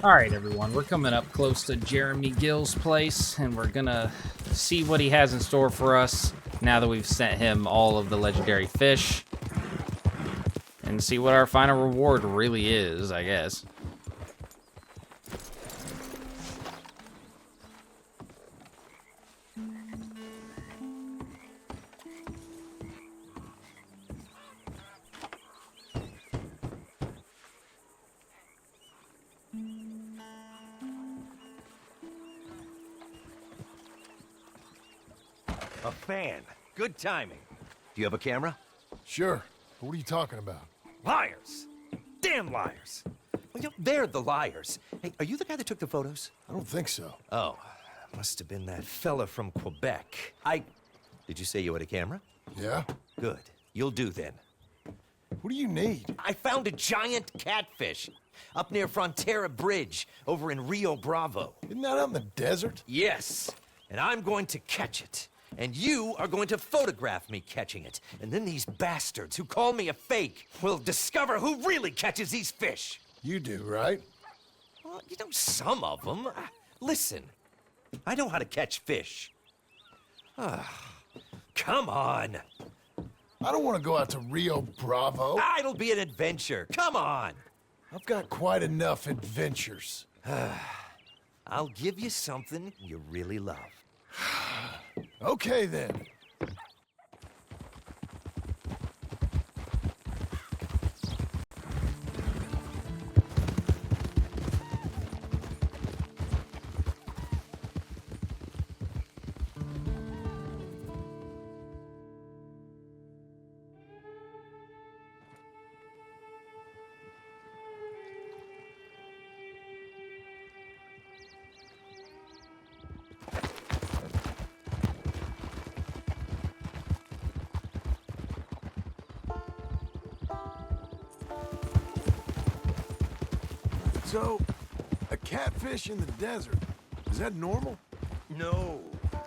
Alright everyone, we're coming up close to Jeremy Gill's place, and we're gonna see what he has in store for us now that we've sent him all of the legendary fish. And see what our final reward really is, I guess. A fan. Good timing. Do you have a camera? Sure. What are you talking about? Liars! Damn liars! Well, they're the liars. Hey, are you the guy that took the photos? I don't think so. Oh, must have been that fella from Quebec. Did you say you had a camera? Yeah? Good. You'll do then. What do you need? I found a giant catfish up near Frontera Bridge over in Rio Bravo. Isn't that out in the desert? Yes, and I'm going to catch it. And you are going to photograph me catching it. And then these bastards who call me a fake will discover who really catches these fish. You do, right? Well, some of them. Listen, I know how to catch fish. Come on. I don't want to go out to Rio Bravo. It'll be an adventure. Come on. I've got quite enough adventures. I'll give you something you really love. Okay, then. So, a catfish in the desert, is that normal? No,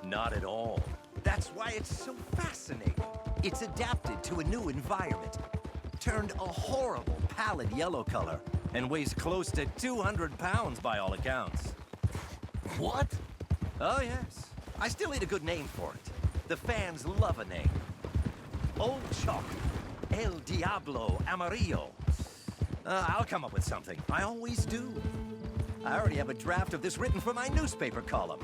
not at all. That's why it's so fascinating. It's adapted to a new environment, turned a horrible pallid yellow color, and weighs close to 200 pounds by all accounts. What? Oh, yes. I still need a good name for it. The fans love a name. Old Chalk. El Diablo Amarillo. I'll come up with something. I always do. I already have a draft of this written for my newspaper column.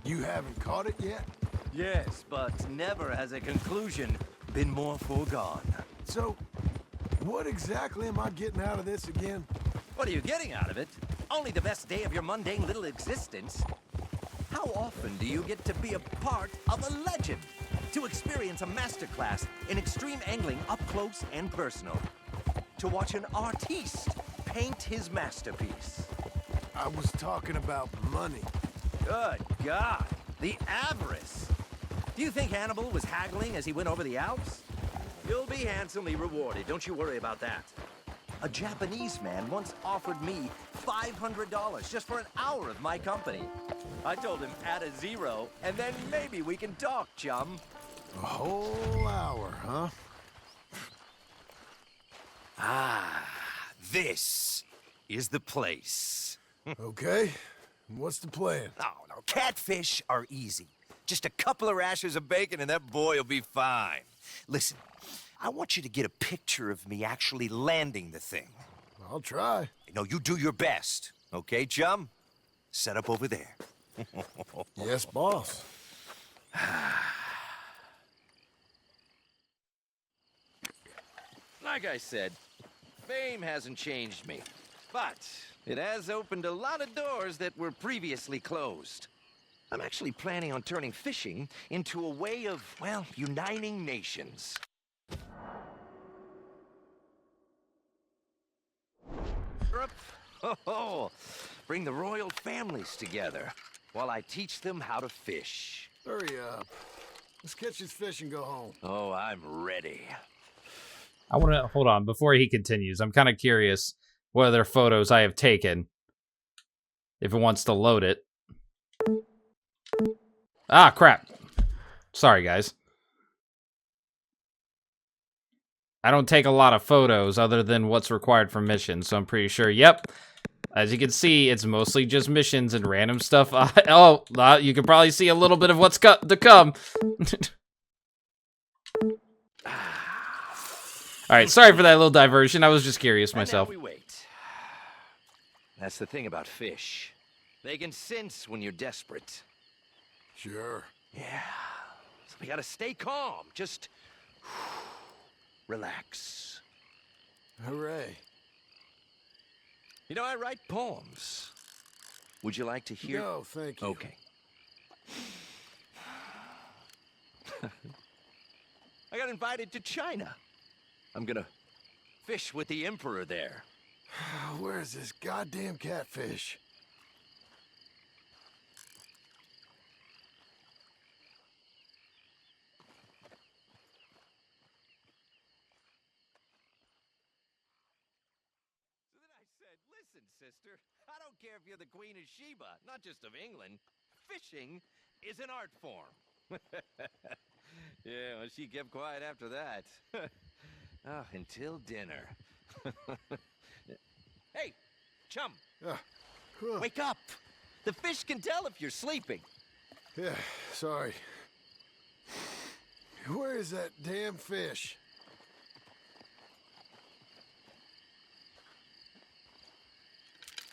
You haven't caught it yet? Yes, but never has a conclusion been more foregone. So, what exactly am I getting out of this again? What are you getting out of it? Only the best day of your mundane little existence. How often do you get to be a part of a legend? To experience a masterclass in extreme angling up close and personal. To watch an artiste paint his masterpiece. I was talking about money. Good God, the avarice. Do you think Hannibal was haggling as he went over the Alps? You'll be handsomely rewarded, don't you worry about that. A Japanese man once offered me $500 just for an hour of my company. I told him add a zero, and then maybe we can talk, chum. A whole hour, huh? This is the place. Okay. What's the plan? Oh, no, catfish are easy. Just a couple of rashers of bacon and that boy will be fine. Listen, I want you to get a picture of me actually landing the thing. I'll try. No, you do your best. Okay, chum? Set up over there. Yes, boss. Like I said, fame hasn't changed me, but it has opened a lot of doors that were previously closed. I'm actually planning on turning fishing into a way of, well, uniting nations. Oh, bring the royal families together while I teach them how to fish. Hurry up. Let's catch this fish and go home. Oh, I'm ready. I want to, hold on, before he continues, I'm kind of curious what other photos I have taken. If it wants to load it. Ah, crap. Sorry, guys. I don't take a lot of photos other than what's required for missions, so I'm pretty sure, yep. As you can see, it's mostly just missions and random stuff. You can probably see a little bit of what's to come. All right, sorry for that little diversion. I was just curious myself. And now we wait. That's the thing about fish. They can sense when you're desperate. Sure. Yeah. So we gotta stay calm. Just relax. Hooray. You know, I write poems. Would you like to hear? No, thank you. Okay. I got invited to China. I'm gonna fish with the emperor there. Where's this goddamn catfish? So then I said, listen, sister, I don't care if you're the Queen of Sheba, not just of England. Fishing is an art form. Yeah, well, she kept quiet after that. Oh, until dinner. Hey, chum, wake up. The fish can tell if you're sleeping. Yeah, sorry. Where is that damn fish?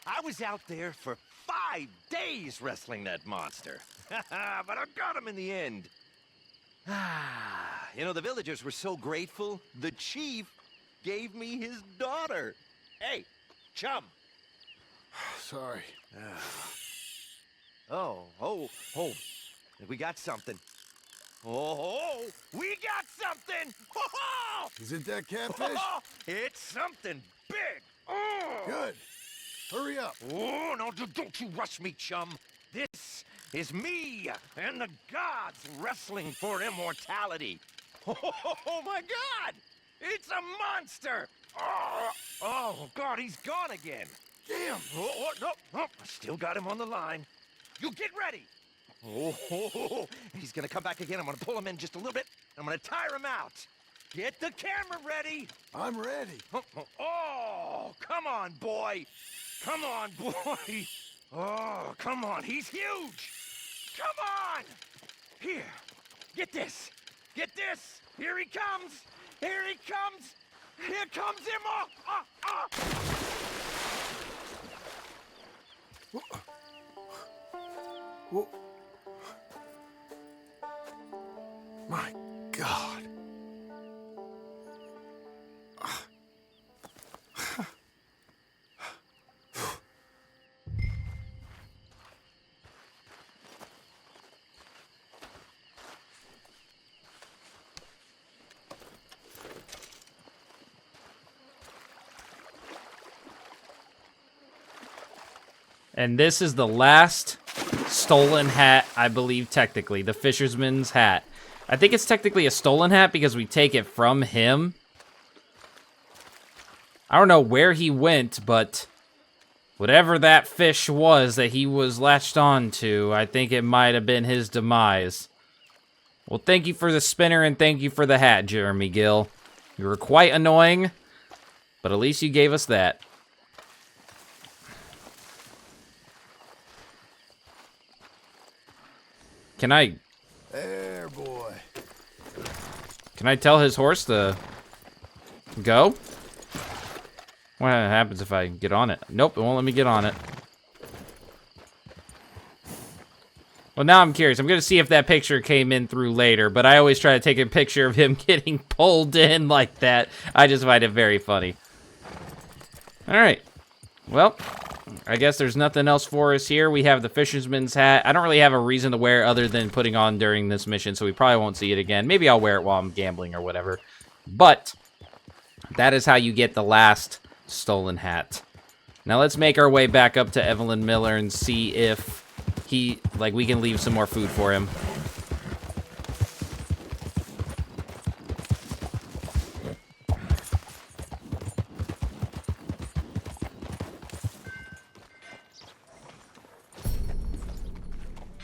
I was out there for 5 days wrestling that monster. But I got him in the end. You know, the villagers were so grateful, the chief gave me his daughter. Hey, chum. Sorry. Oh, we got something. Oh, we got something! Is it that catfish? It's something big! Oh. Good. Hurry up. Oh, no, don't you rush me, chum. This is me and the gods wrestling for immortality. Oh my God! It's a monster! Oh, God, he's gone again. Damn. Oh, no, I still got him on the line. You get ready. Oh, he's gonna come back again. I'm gonna pull him in just a little bit. I'm gonna tire him out. Get the camera ready. I'm ready. Oh, come on, boy. Come on, boy. Oh, come on. He's huge. Come on. Here. Get this. Get this. Here he comes. Here he comes. Here comes him. Whoa. My God. And this is the last stolen hat, I believe, technically. The fisherman's hat. I think it's technically a stolen hat because we take it from him. I don't know where he went, but whatever that fish was that he was latched on to, I think it might have been his demise. Well, thank you for the spinner and thank you for the hat, Jeremy Gill. You were quite annoying, but at least you gave us that. Can I There, boy. tell his horse to go? What happens if I get on it? Nope, it won't let me get on it. Well, now I'm curious. I'm going to see if that picture came in through later, but I always try to take a picture of him getting pulled in like that. I just find it very funny. All right. Well, I guess there's nothing else for us here. We have the fisherman's hat. I don't really have a reason to wear it other than putting on during this mission, so we probably won't see it again. Maybe I'll wear it while I'm gambling or whatever. But that is how you get the last stolen hat. Now let's make our way back up to Evelyn Miller and see if we can leave some more food for him.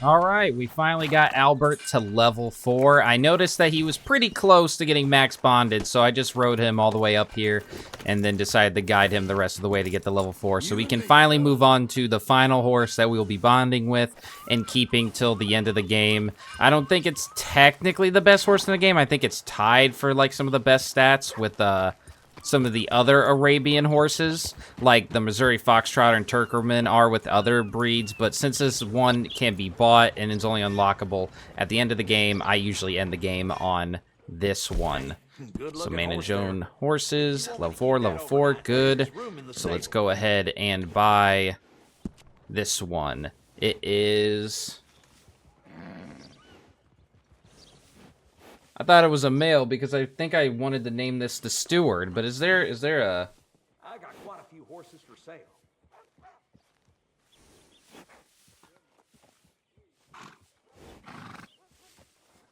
All right, we finally got Albert to level 4. I noticed that he was pretty close to getting max bonded, so I just rode him all the way up here and then decided to guide him the rest of the way to get to level 4. So we can finally move on to the final horse that we'll be bonding with and keeping till the end of the game. I don't think it's technically the best horse in the game. I think it's tied for like some of the best stats with some of the other Arabian horses, like the Missouri Foxtrotter and Turkerman are with other breeds, but since this one can be bought and is only unlockable at the end of the game, I usually end the game on this one. So manage own horses, level 4, good. So let's go ahead and buy this one. It is... I thought it was a male because I think I wanted to name this the Steward, but is there a... I got quite a few horses for sale.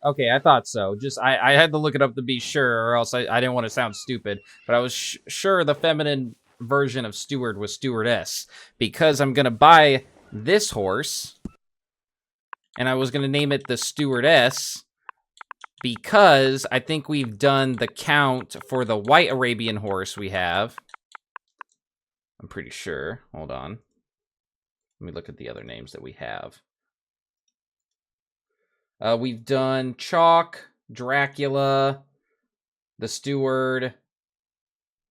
Okay, I thought so. Just, I had to look it up to be sure, or else I didn't want to sound stupid. But I was sure the feminine version of Steward was Stewardess, because I'm going to buy this horse, and I was going to name it the Stewardess, because I think we've done the count for the white Arabian horse we have. I'm pretty sure. Hold on. Let me look at the other names that we have. We've done Chalk, Dracula, the Steward,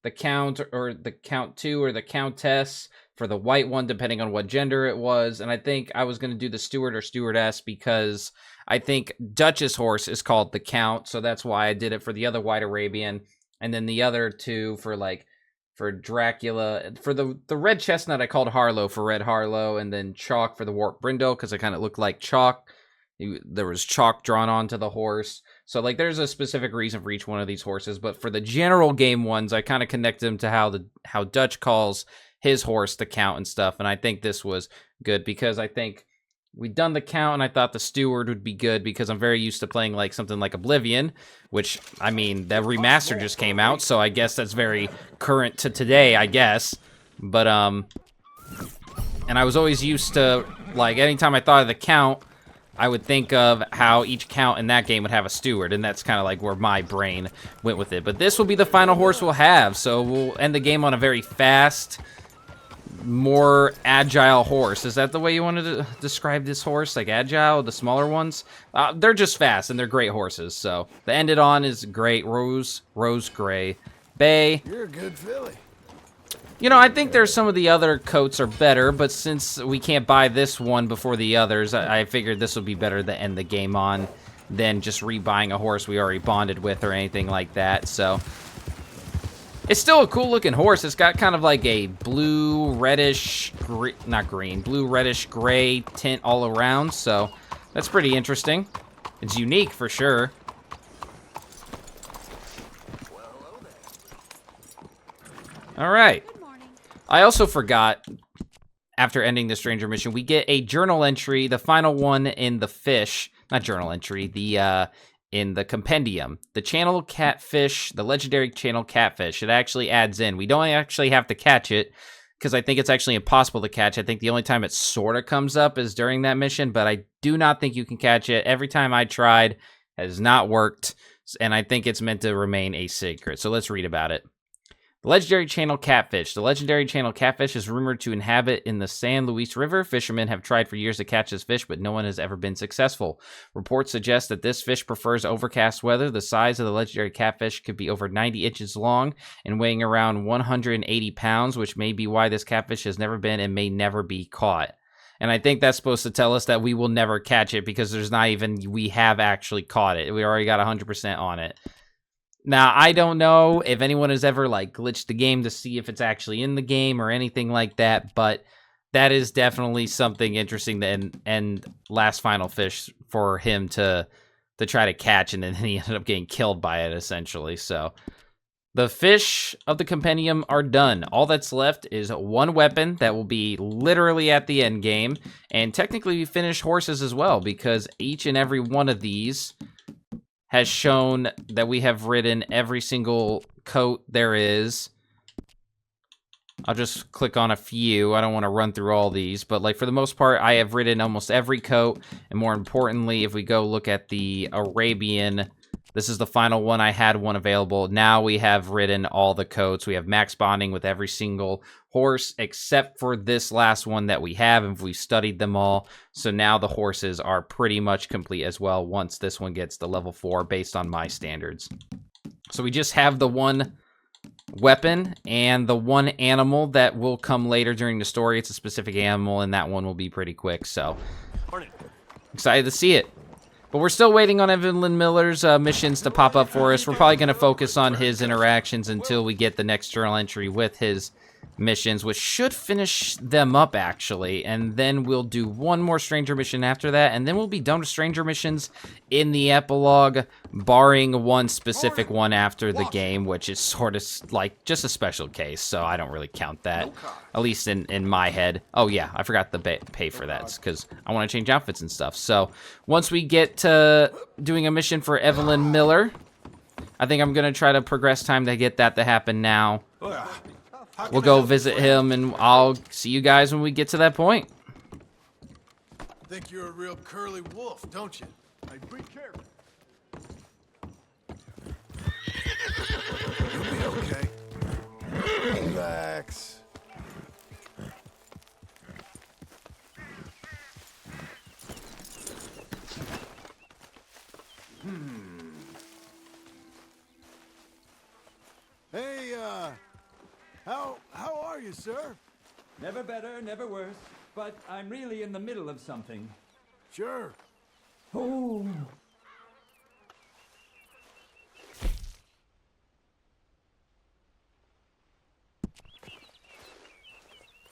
the Count, or the Count 2, or the Countess for the white one, depending on what gender it was. And I think I was going to do the Steward or Stewardess because I think Duchess horse is called the Count, so that's why I did it for the other white Arabian. And then the other two for Dracula. For the red chestnut, I called Harlow for Red Harlow, and then Chalk for the Warp Brindle, because it kind of looked like chalk. There was chalk drawn onto the horse. So, like, there's a specific reason for each one of these horses. But for the general game ones, I kind of connect them to how Dutch calls his horse the Count and stuff. And I think this was good because I think we'd done the Count, and I thought the Steward would be good because I'm very used to playing, like, something like Oblivion, which, I mean, that remaster just came out, so I guess that's very current to today, I guess. But, and I was always used to, like, anytime I thought of the Count, I would think of how each Count in that game would have a Steward, and that's kind of like where my brain went with it. But this will be the final horse we'll have, so we'll end the game on a very fast, more agile horse. Is that the way you wanted to describe this horse? Like agile, the smaller ones? They're just fast, and they're great horses, so the ended on is great. Rose Gray. Bay. You're a good filly. You know, I think there's some of the other coats are better, but since we can't buy this one before the others, I figured this would be better to end the game on than just rebuying a horse we already bonded with or anything like that, so. It's still a cool-looking horse. It's got kind of like a blue, reddish, blue, reddish, gray tint all around, so that's pretty interesting. It's unique for sure. All right. I also forgot, after ending the Stranger mission, we get a journal entry, the final one in the fish, not journal entry, in the compendium. The channel catfish, the legendary channel catfish, it actually adds in. We don't actually have to catch it, because I think it's actually impossible to catch. I think the only time it sort of comes up is during that mission, but I do not think you can catch it. Every time I tried, it has not worked, and I think it's meant to remain a secret. So let's read about it. The legendary channel catfish. The legendary channel catfish is rumored to inhabit in the San Luis River. Fishermen have tried for years to catch this fish, but no one has ever been successful. Reports suggest that this fish prefers overcast weather. The size of the legendary catfish could be over 90 inches long and weighing around 180 pounds, which may be why this catfish has never been and may never be caught. And I think that's supposed to tell us that we will never catch it because there's not even, we have actually caught it. We already got 100% on it. Now, I don't know if anyone has ever, like, glitched the game to see if it's actually in the game or anything like that, but that is definitely something interesting to end last final fish for him to try to catch, and then he ended up getting killed by it, essentially. So, the fish of the compendium are done. All that's left is one weapon that will be literally at the end game, and technically we finished horses as well, because each and every one of these has shown that we have ridden every single coat there is. I'll just click on a few. I don't want to run through all these, but like for the most part, I have ridden almost every coat. And more importantly, if we go look at the Arabian, this is the final one. I had one available. Now we have ridden all the coats. We have max bonding with every single horse except for this last one that we have, and we've studied them all. So now the horses are pretty much complete as well once this one gets to level 4 based on my standards. So we just have the one weapon and the one animal that will come later during the story. It's a specific animal, and that one will be pretty quick, so excited to see it. But we're still waiting on Evelyn Miller's missions to pop up for us. We're probably going to focus on his interactions until we get the next journal entry with his missions, which should finish them up, actually. And then we'll do one more Stranger mission after that, and then we'll be done with Stranger missions in the epilogue, barring one specific one after the game, which is sort of like just a special case, so I don't really count that, at least in my head. Oh, yeah, I forgot to pay for that, because I want to change outfits and stuff. So once we get to doing a mission for Evelyn Miller, I think I'm going to try to progress time to get that to happen now. We'll go visit him, and I'll see you guys when we get to that point. Think you're a real curly wolf, don't you? Hey, be careful. You'll be okay. Relax. Hey, how are you, sir? Never better, never worse. But I'm really in the middle of something. Sure. Oh.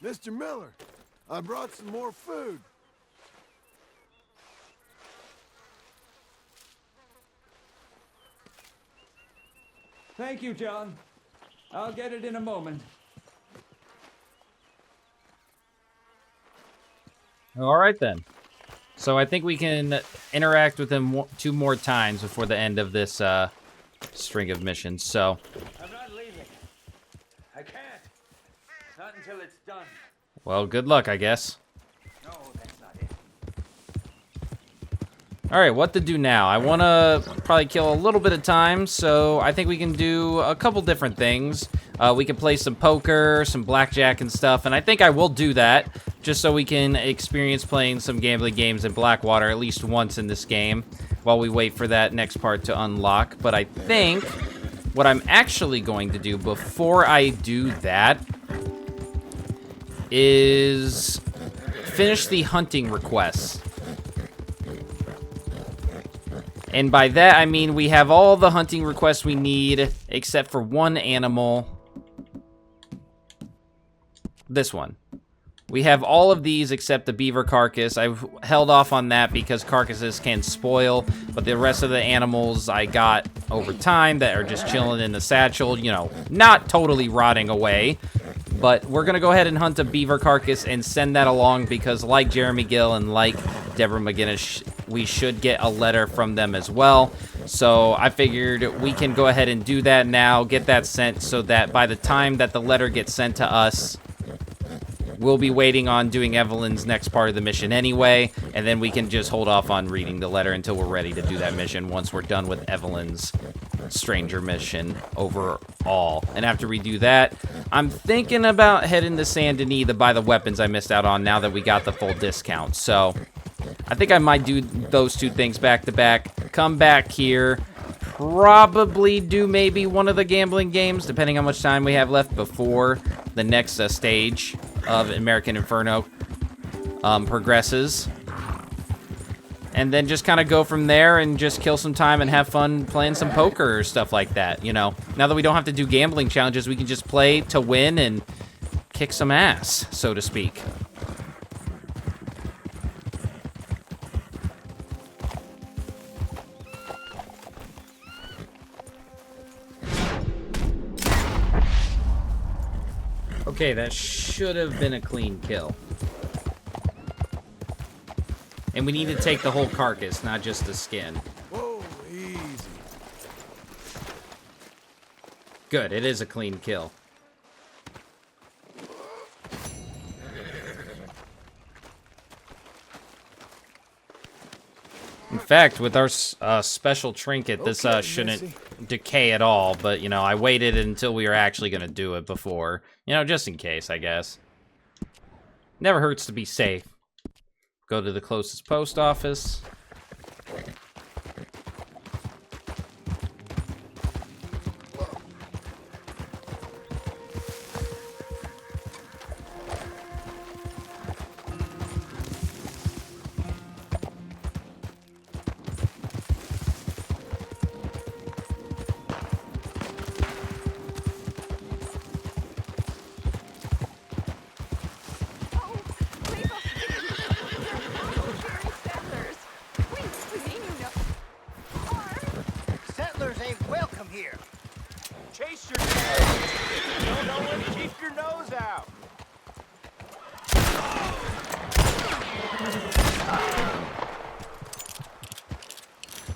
Mr. Miller, I brought some more food. Thank you, John. I'll get it in a moment. All right, then. So I think we can interact with him 2 more times before the end of this string of missions. So I'm not leaving. I can't. Not until it's done. well, good luck, I guess. No, that's not it. All right, what to do now? I want to probably kill a little bit of time, so I think we can do a couple different things. We can play some poker, some blackjack and stuff, and I think I will do that just so we can experience playing some gambling games in Blackwater at least once in this game while we wait for that next part to unlock. But I think what I'm actually going to do before I do that is finish the hunting requests. And by that, I mean we have all the hunting requests we need, except for one animal. This one. We have all of these except the beaver carcass. I've held off on that because carcasses can spoil, but the rest of the animals I got over time that are just chilling in the satchel, you know, not totally rotting away. But we're going to go ahead and hunt a beaver carcass and send that along because like Jeremy Gill and like Deborah McGinnis, we should get a letter from them as well. So I figured we can go ahead and do that now, get that sent so that by the time that the letter gets sent to us, we'll be waiting on doing Evelyn's next part of the mission anyway, and then we can just hold off on reading the letter until we're ready to do that mission once we're done with Evelyn's Stranger mission overall. And after we do that, I'm thinking about heading to Saint Denis to buy the weapons I missed out on now that we got the full discount. So I think I might do those 2 things back to back, come back here, probably do maybe one of the gambling games, depending how much time we have left before the next stage of American Inferno progresses. And then just kind of go from there and just kill some time and have fun playing some poker or stuff like that, you know. Now that we don't have to do gambling challenges, we can just play to win and kick some ass, so to speak. Okay, that should have been a clean kill. And we need to take the whole carcass, not just the skin. Whoa, easy. Good, it is a clean kill. In fact, with our special trinket, this Okay, shouldn't Missy. decay at all, but, you know, I waited until we were actually going to do it before. You know, just in case, I guess. Never hurts to be safe. Go to the closest post office. Settlers ain't welcome here. Chase your nose. Don't know when to keep your nose out.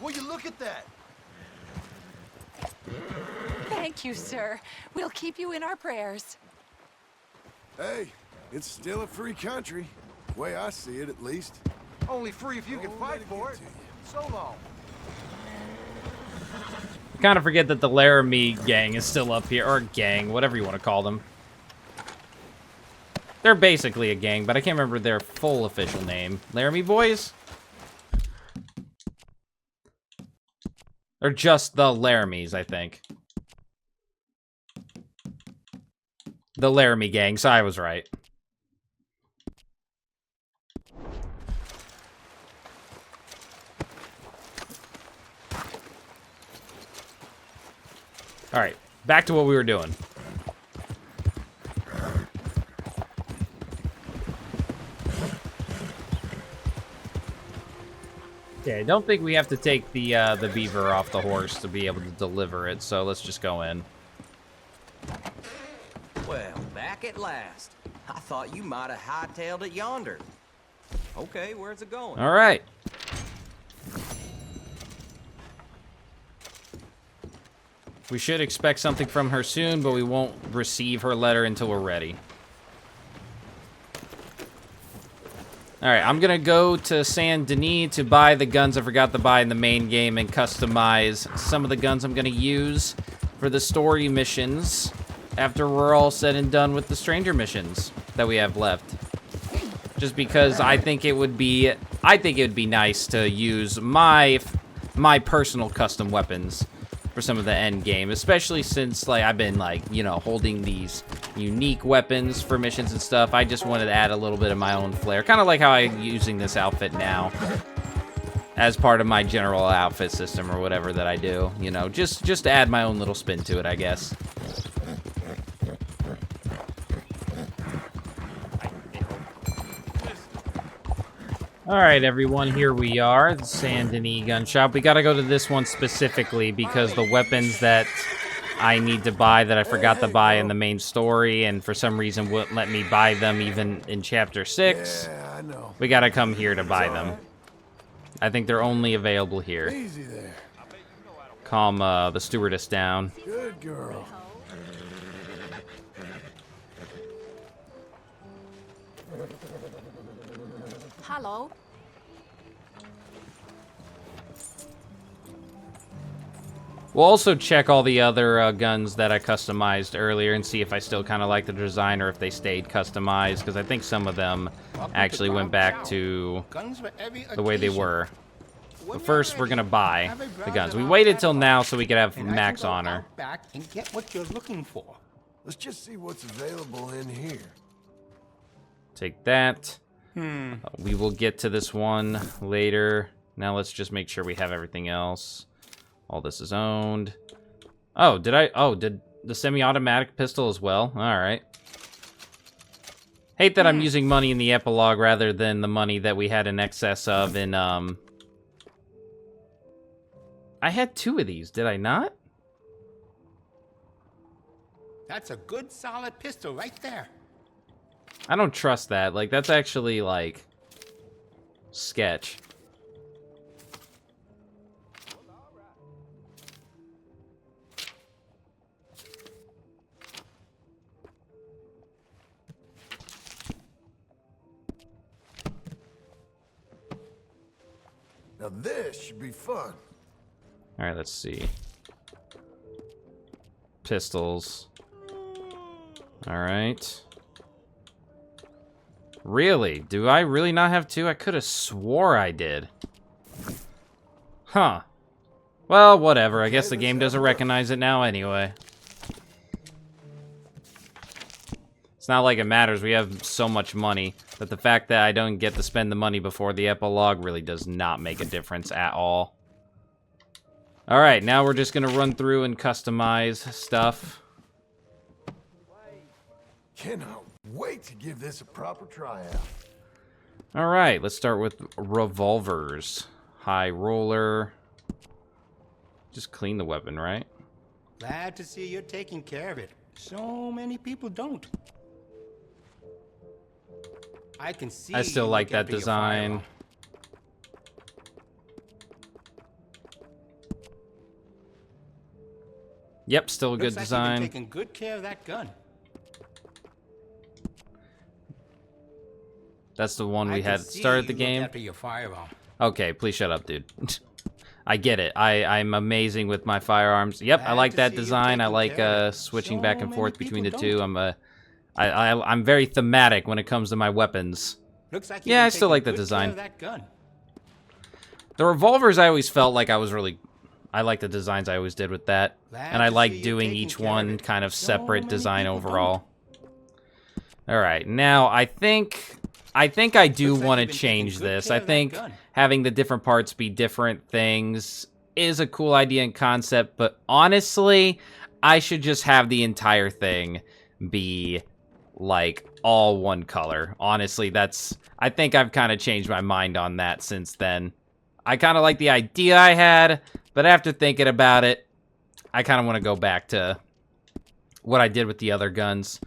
Will you look at that? Thank you, sir. We'll keep you in our prayers. Hey, it's still a free country. Way I see it, at least. Only free if you can Don't fight let it for get it. to you. So long. Kind of forget that the Laramie gang is still up here. Or gang, whatever you want to call them. They're basically a gang, but I can't remember their full official name. Laramie Boys? Or just the Laramies, I think. The Laramie gang, so I was right. Alright, back to what we were doing. Okay, I don't think we have to take the beaver off the horse to be able to deliver it, so let's just go in. Well, back at last. I thought you might have hightailed it yonder. Okay, where's it going? Alright. We should expect something from her soon, but we won't receive her letter until we're ready. Alright, I'm gonna go to Saint Denis to buy the guns I forgot to buy in the main game and customize some of the guns I'm gonna use for the story missions after we're all said and done with the stranger missions that we have left. Just because I think it would be nice to use my personal custom weapons for some of the end game, especially since like I've been like, you know, holding these unique weapons for missions and stuff. I just wanted to add a little bit of my own flair, kind of like how I'm using this outfit now as part of my general outfit system or whatever that I do, you know, just to add my own little spin to it, I guess. Alright, everyone, here we are, the Saint Denis gun shop. We gotta go to this one specifically because the weapons that I need to buy that I forgot to buy in the main story and for some reason wouldn't let me buy them even in Chapter 6, Yeah, I know. we gotta come here to buy them. I think they're only available here. Easy there. Calm the stewardess down. Good girl. Hello. We'll also check all the other guns that I customized earlier and see if I still kind of like the design or if they stayed customized, because I think some of them actually went back to the way they were. But first, we're gonna buy the guns. We waited till now so we could have max honor. Back and get what you're looking for. Let's just see what's available in here. Take that. We will get to this one later. Now let's just make sure we have everything else. All this is owned. Oh, did the semi-automatic pistol as well? Alright. Hate that I'm using money in the epilogue rather than the money that we had in excess of in, I had 2 of these, did I not? That's a good solid pistol right there. I don't trust that. Like, that's actually, like, sketch. Now this should be fun. All right, let's see. Pistols. All right. Really? Do I really not have two? I could have swore I did. Huh. Well, whatever. I guess the game doesn't recognize it now anyway. It's not like it matters. We have so much money that the fact that I don't get to spend the money before the epilogue really does not make a difference at all. All right, now we're just going to run through and customize stuff. Cannot wait to give this a proper tryout. All right, let's start with revolvers. High roller. Just clean the weapon, right? Glad to see you're taking care of it. So many people don't. I can see. I still you like look that after your design. firearm. Yep, still a good Looks like you've design. been taking good care of that gun. That's the one we I can had see started the you look game. after your firearm. Okay, please shut up, dude. I get it. I'm amazing with my firearms. Yep, I Glad like to that see you design. I taking like care of it. switching So back and many forth between the people two. I'm very thematic when it comes to my weapons. Looks like Yeah, you've I been still like the taking good design. care of that gun. The revolvers, I always felt like I like the designs I always did with that. Glad And I to see like you doing taking each care of one it. kind of So separate many design people overall. All right, now I think I do Looks like want to you've been taking change good this. care I of that think gun. having the different parts be different things is a cool idea and concept, but honestly, I should just have the entire thing be like all one color. Honestly, I think I've kind of changed my mind on that since then. I kind of like the idea I had, but after thinking about it, I kind of want to go back to what I did with the other guns.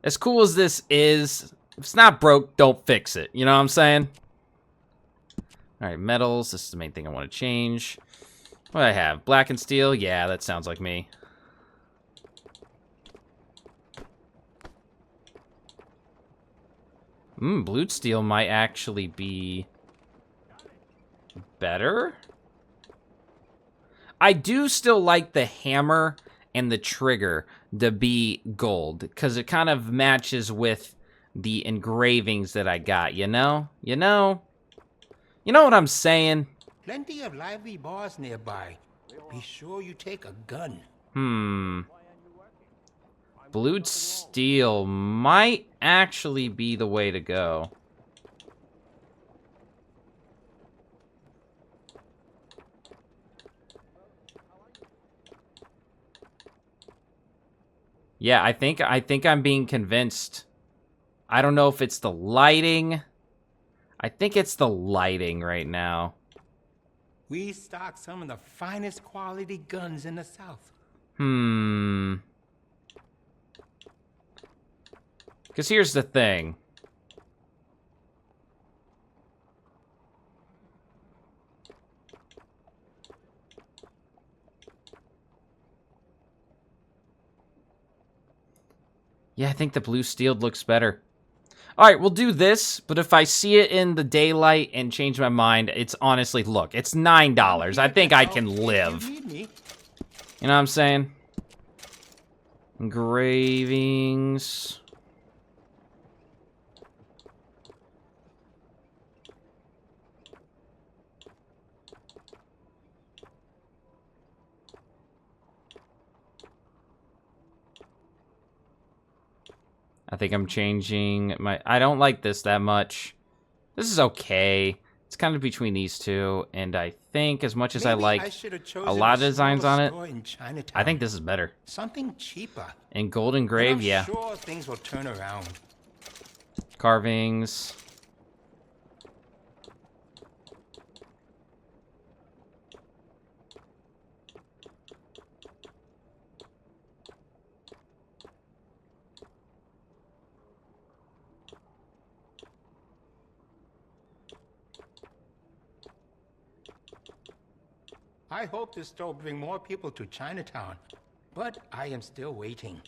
As cool as this is, if it's not broke, don't fix it. You know what I'm saying? All right, metals. This is the main thing I want to change. What do I have? Black and steel? Yeah, that sounds like me. Blued steel might actually be better. I do still like the hammer and the trigger to be gold because it kind of matches with the engravings that I got, you know? You know what I'm saying? Plenty of lively bars nearby. Be sure you take a gun. Blued steel might actually be the way to go. Yeah, I think I'm being convinced. I don't know if it's the lighting. I think it's the lighting right now. We stock some of the finest quality guns in the South. Because here's the thing. Yeah, I think the blue steel looks better. All right, we'll do this, but if I see it in the daylight and change my mind, it's honestly, look, it's $9. I think I can live. If you need me. You know what I'm saying? Engravings. I think I'm changing my... I don't like this that much. This is okay. It's kind of between these two, and I think as much as I Maybe like should've a chosen lot of a designs smaller on it, store in Chinatown. I think this is better. Something cheaper. And gold And engraved, I'm yeah. sure things will turn around. Carvings. I hope this store will bring more people to Chinatown, but I am still waiting.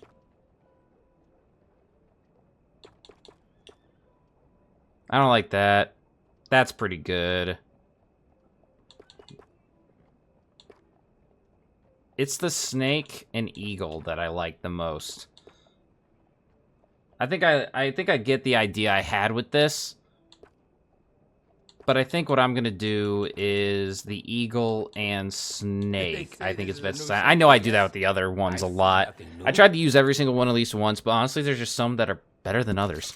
I don't like that. That's pretty good. It's the snake and eagle that I like the most. I think I get the idea I had with this. But I think what I'm gonna do is the eagle and snake. I think it's best. I know I do that with the other ones a lot. I tried to use every single one at least once, but honestly, there's just some that are better than others.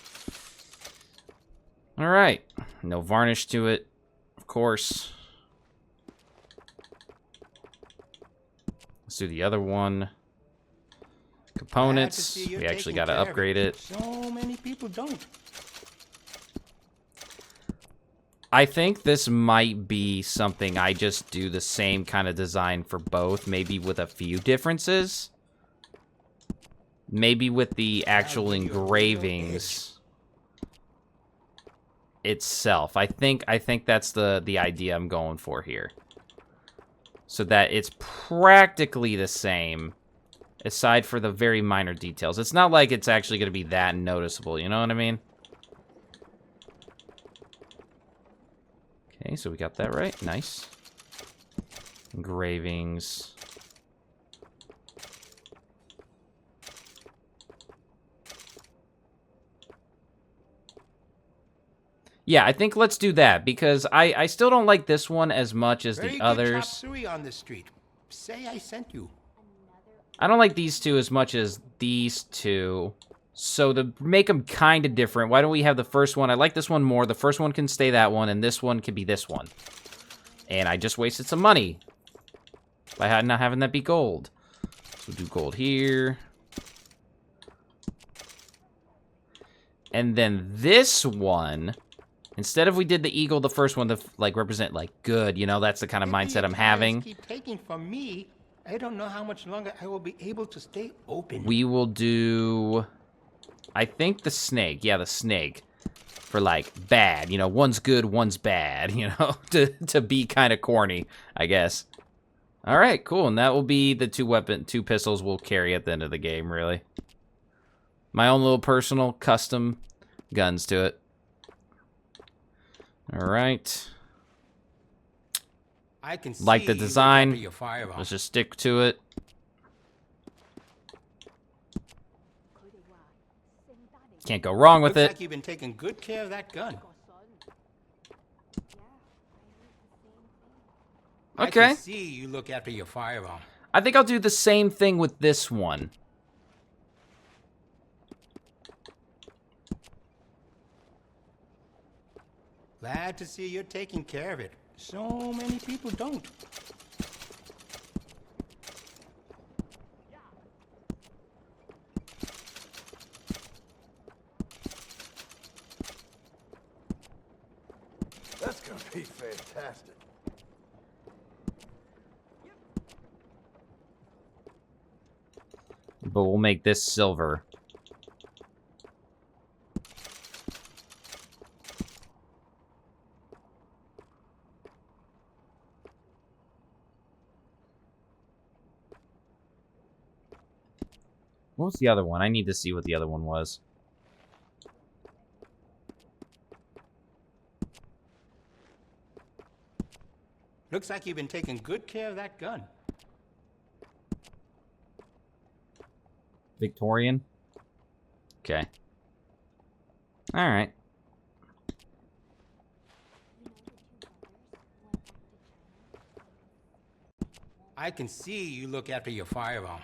All right, no varnish to it, of course. Let's do the other one. Components. We actually got to upgrade it. So many people don't. I think this might be something I just do the same kind of design for both, maybe with a few differences. Maybe with the actual engravings itself. I think that's the idea I'm going for here. So that it's practically the same, aside for the very minor details. It's not like it's actually going to be that noticeable, you know what I mean? Okay, so we got that right. Nice. Engravings. Yeah, I think let's do that, because I still don't like this one as much as the others. Chop suey on the street. Say I sent you. I don't like these two as much as these two. So to make them kind of different, why don't we have the first one? I like this one more. The first one can stay that one, and this one can be this one. And I just wasted some money by not having that be gold. So we'll do gold here. And then this one, instead of we did the eagle, the first one to like represent like good, you know, that's the kind of mindset I'm having. Keep taking from me. I don't know how much longer I will be able to stay open. We will do, I think the snake. Yeah, the snake. For like bad, you know, one's good, one's bad, you know, to be kind of corny, I guess. All right, cool. And that will be the two pistols we'll carry at the end of the game, really. My own little personal custom guns to it. All right. I can like the design. Let's Let's just stick to it. Can't go wrong with Looks it. like you've been taking good care of that gun. I Okay. can see you look after your firearm. I think I'll do the same thing with this one. Glad to see you're taking care of it. So many people don't. That's gonna be fantastic. But we'll make this silver. What was the other one? I need to see what the other one was. Looks like you've been taking good care of that gun. Victorian? Okay. Alright. I can see you look after your firearm.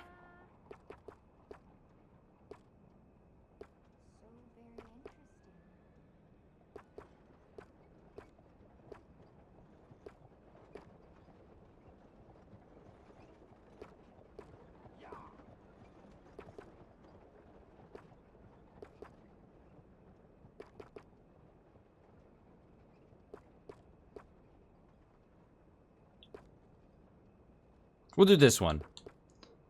We'll do this one.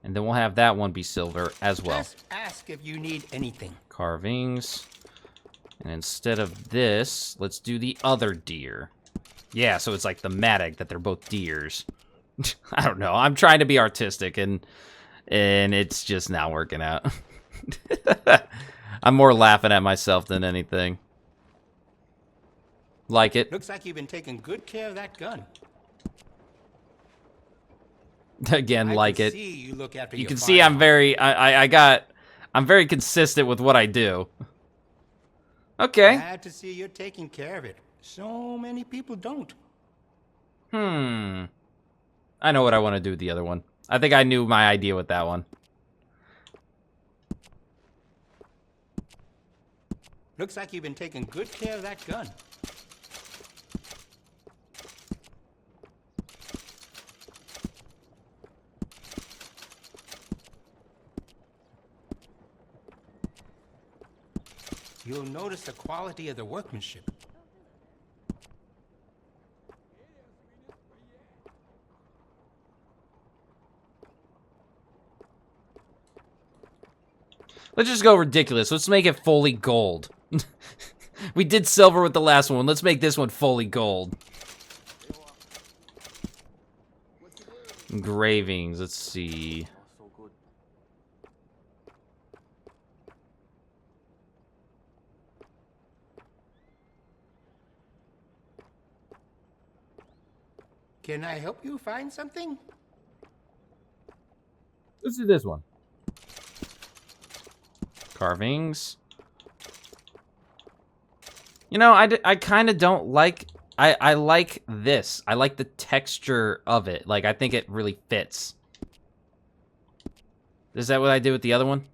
And then we'll have that one be silver as well. Just ask if you need anything. Carvings. And instead of this, let's do the other deer. Yeah, so it's like thematic that they're both deers. I don't know. I'm trying to be artistic and it's just not working out. I'm more laughing at myself than anything. Like it. Looks like you've been taking good care of that gun. Again, like it. See you look after You your can see I'm very, I'm very consistent with what I do. Okay. Glad to see you're taking care of it. So many people don't. I know what I want to do with the other one. I think I knew my idea with that one. Looks like you've been taking good care of that gun. You'll notice the quality of the workmanship. Let's just go ridiculous. Let's make it fully gold. We did silver with the last one. Let's make this one fully gold. Engravings. Let's see. Can I help you find something? Let's do this one. Carvings. You know, I kind of don't like... I like this. I like the texture of it. Like, I think it really fits. Is that what I did with the other one?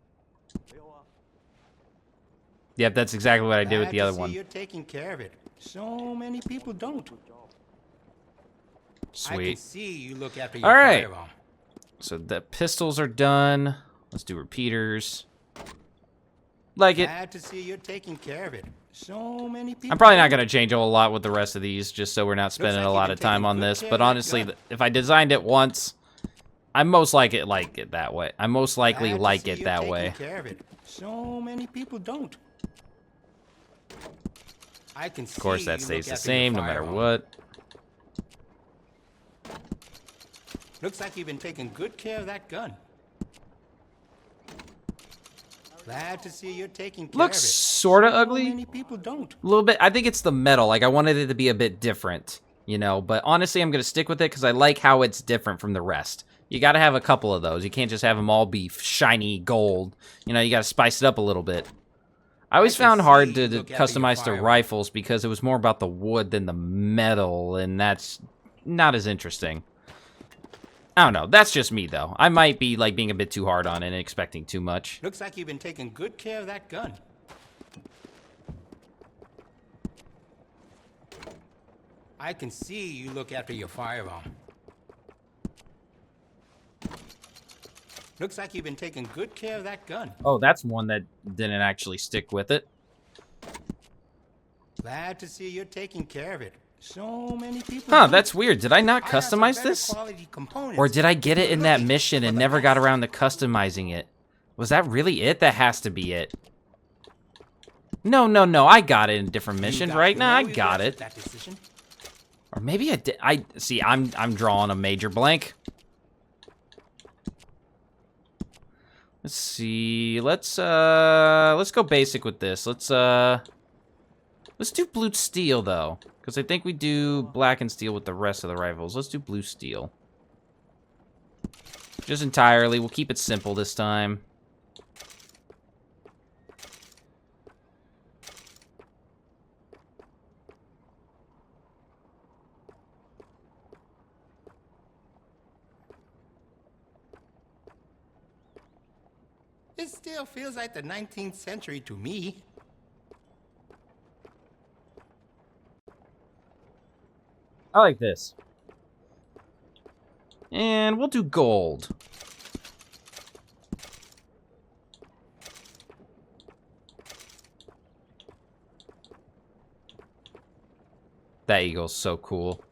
Yep, that's exactly what I did with the other one. You're taking care of it. So many people don't. I can Sweet. see you look after your All right. firearm. So the pistols are done. Let's do repeaters. Like it. Glad to see you're taking care of it. So many people. I'm probably not going to change a whole lot with the rest of these, just so we're not spending like a you've lot been of time taking on good this. care But of that honestly, gun. if I designed it once, I most like it that way. I most likely Glad to like see it you're that taking way. care of it. So many people don't. I can Of course, see that you stays look the after your same no matter firearm. what. Looks like you've been taking good care of that gun. Glad to see you're taking care Looks of it. sorta So ugly. many people don't. A little bit. I think it's the metal. Like, I wanted it to be a bit different, you know. But honestly, I'm going to stick with it because I like how it's different from the rest. You got to have a couple of those. You can't just have them all be shiny gold. You know, you got to spice it up a little bit. I always found hard to customize the rifles because it was more about the wood than the metal, and that's not as interesting. I don't know. That's just me, though. I might be, like, being a bit too hard on it and expecting too much. Looks like you've been taking good care of that gun. I can see you look after your firearm. Looks like you've been taking good care of that gun. Oh, that's one that didn't actually stick with it. Glad to see you're taking care of it. So many people. Huh, don't. that's weird. Did I not I have some customize better this? quality components. Or did I get it in that Looking mission for and the never got best. around to customizing it? Was that really it? That has to be it. No, I got it in different You missions, got right? to Nah, know I you got left it. That decision. Or maybe I did. See, I'm drawing a major blank. Let's see. Let's go basic with this. Let's do blue steel though, because I think we do black and steel with the rest of the rifles. Let's do blue steel. Just entirely. We'll keep it simple this time. It still feels like the 19th century to me. I like this. And we'll do gold. That eagle's so cool.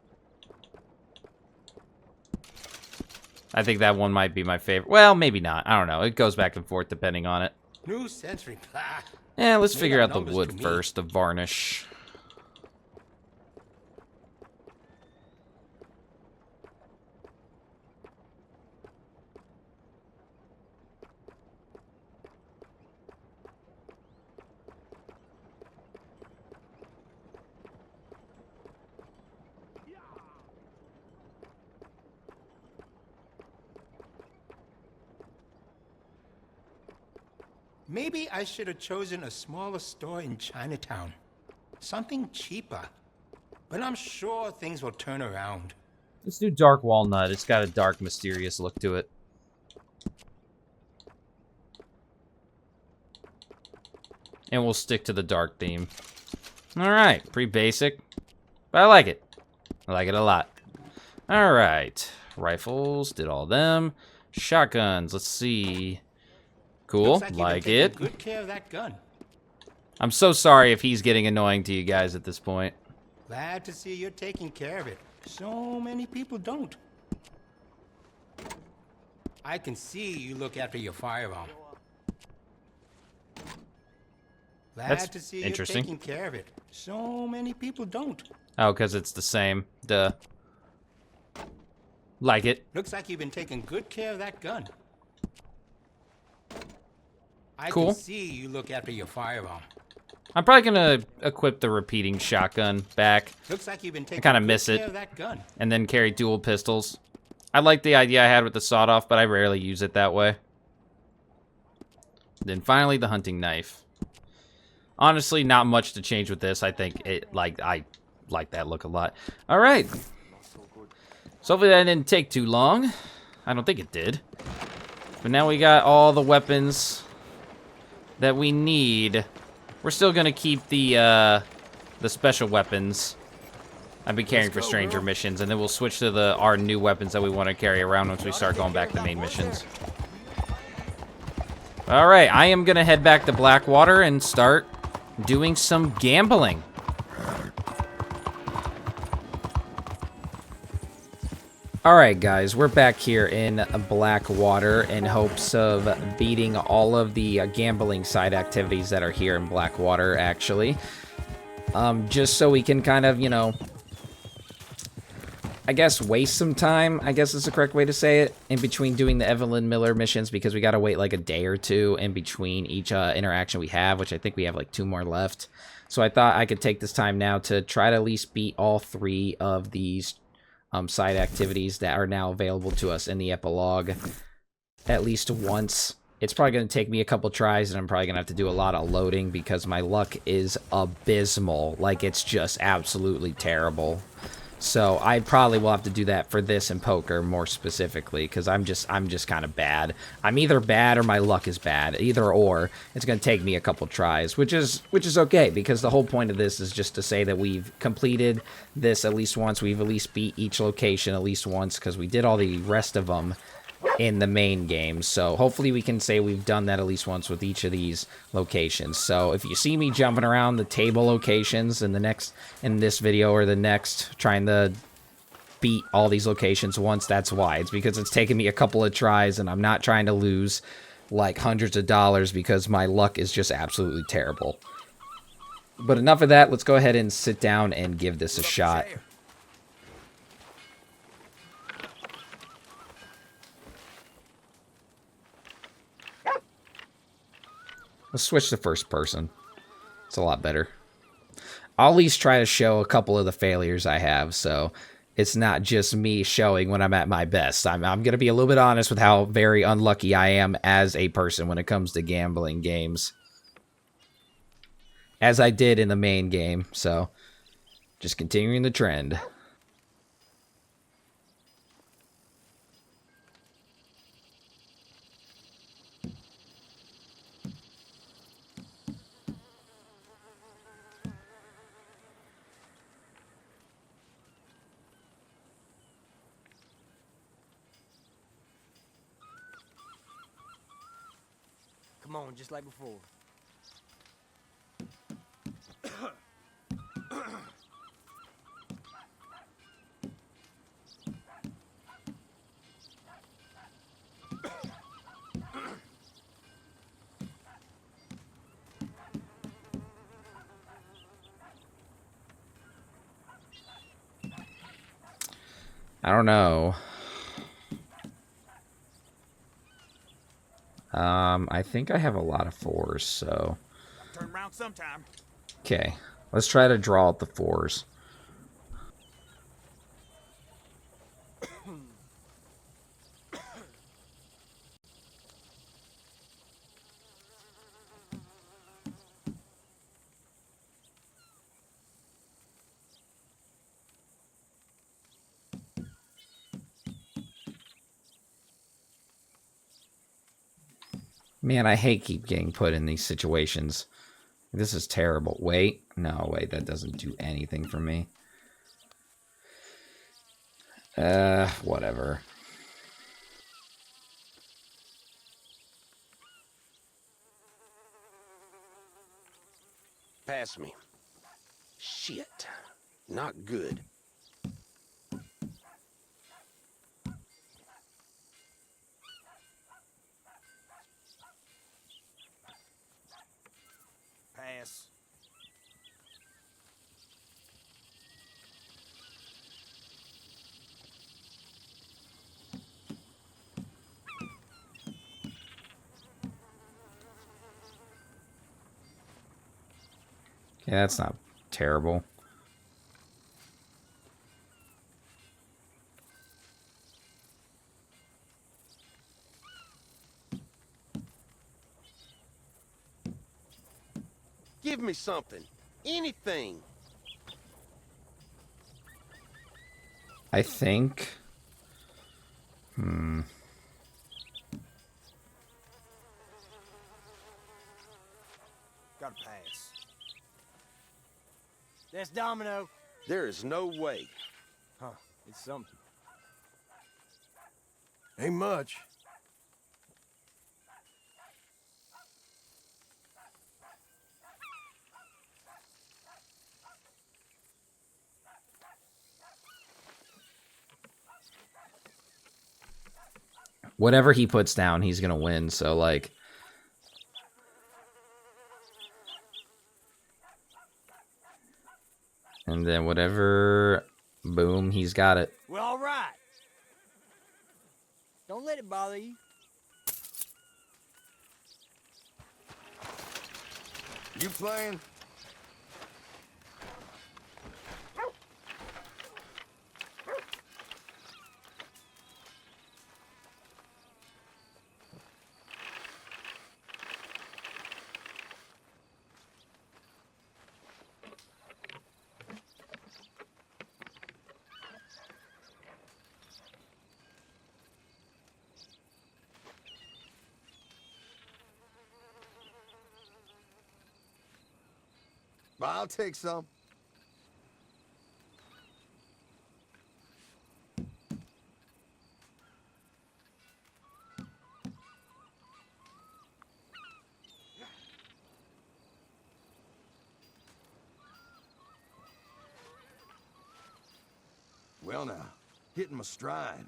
I think that one might be my favorite. Well, maybe not. I don't know. It goes back and forth depending on it. New century. Blah. Yeah, let's Made figure up out the numbers wood to me. first, the varnish. Maybe I should have chosen a smaller store in Chinatown. Something cheaper. But I'm sure things will turn around. Let's do Dark Walnut. It's got a dark, mysterious look to it. And we'll stick to the dark theme. Alright, pretty basic. But I like it. I like it a lot. Alright. Rifles, did all them. Shotguns, let's see. Cool, like it. Good care of that gun. I'm so sorry if he's getting annoying to you guys at this point. Glad to see you're taking care of it. So many people don't. I can see you look after your firearm. Glad That's to see interesting. you're taking care of it. So many people don't. Oh, because it's the same. Duh. Like it. Looks like you've been taking good care of that gun. I Cool. can see you look after your firearm. I'm probably gonna equip the repeating shotgun back. Looks like you've been taking kinda good miss it. care of that gun. And then carry dual pistols. I like the idea I had with the sawed-off, but I rarely use it that way. Then finally, the hunting knife. Honestly, not much to change with this. I think I like that look a lot. All right. So hopefully that didn't take too long. I don't think it did. But now we got all the weapons that we need. We're still gonna keep the special weapons I've been carrying for stranger missions, and then we'll switch to our new weapons that we want to carry around once we start going back to main missions. All right, I am gonna head back to Blackwater and start doing some gambling. All right, guys, we're back here in Blackwater in hopes of beating all of the gambling side activities that are here in Blackwater, actually. Just so we can kind of, you know, I guess waste some time, I guess is the correct way to say it, in between doing the Evelyn Miller missions, because we gotta wait like a day or two in between each interaction we have, which I think we have like 2 more left. So I thought I could take this time now to try to at least beat all 3 of these side activities that are now available to us in the epilogue at least once. It's probably going to take me a couple tries, and I'm probably going to have to do a lot of loading because my luck is abysmal. Like, it's just absolutely terrible. So I probably will have to do that for this and poker more specifically, because I'm just kind of bad. I'm either bad or my luck is bad. Either or. It's going to take me a couple tries, which is okay, because the whole point of this is just to say that we've completed this at least once. We've at least beat each location at least once, because we did all the rest of them in the main game. So hopefully we can say we've done that at least once with each of these locations. So if you see me jumping around the table locations in this video or the next, trying to beat all these locations once, that's why. It's because it's taken me a couple of tries, and I'm not trying to lose like hundreds of dollars because my luck is just absolutely terrible. But enough of that. Let's go ahead and sit down and give this a shot. Let's switch to first person. It's a lot better. I'll at least try to show a couple of the failures I have, so it's not just me showing when I'm at my best. I'm going to be a little bit honest with how very unlucky I am as a person when it comes to gambling games. As I did in the main game, so just continuing the trend. Come on, just like before. I don't know. I think I have a lot of 4s, so... Turn around sometime. Okay, let's try to draw out the 4s. Man, I hate keep getting put in these situations. This is terrible. Wait. No, wait. That doesn't do anything for me. Whatever. Pass me. Shit. Not good. Pass. Yeah, that's not terrible. Give me something. Anything. I think... Gotta pass. That's Domino. There is no way. Huh, it's something. Ain't much. Whatever he puts down, he's gonna win, so, like... And then whatever... Boom, he's got it. Well, all right. Don't let it bother you. You playing? I'll take some. Well now, hitting my stride.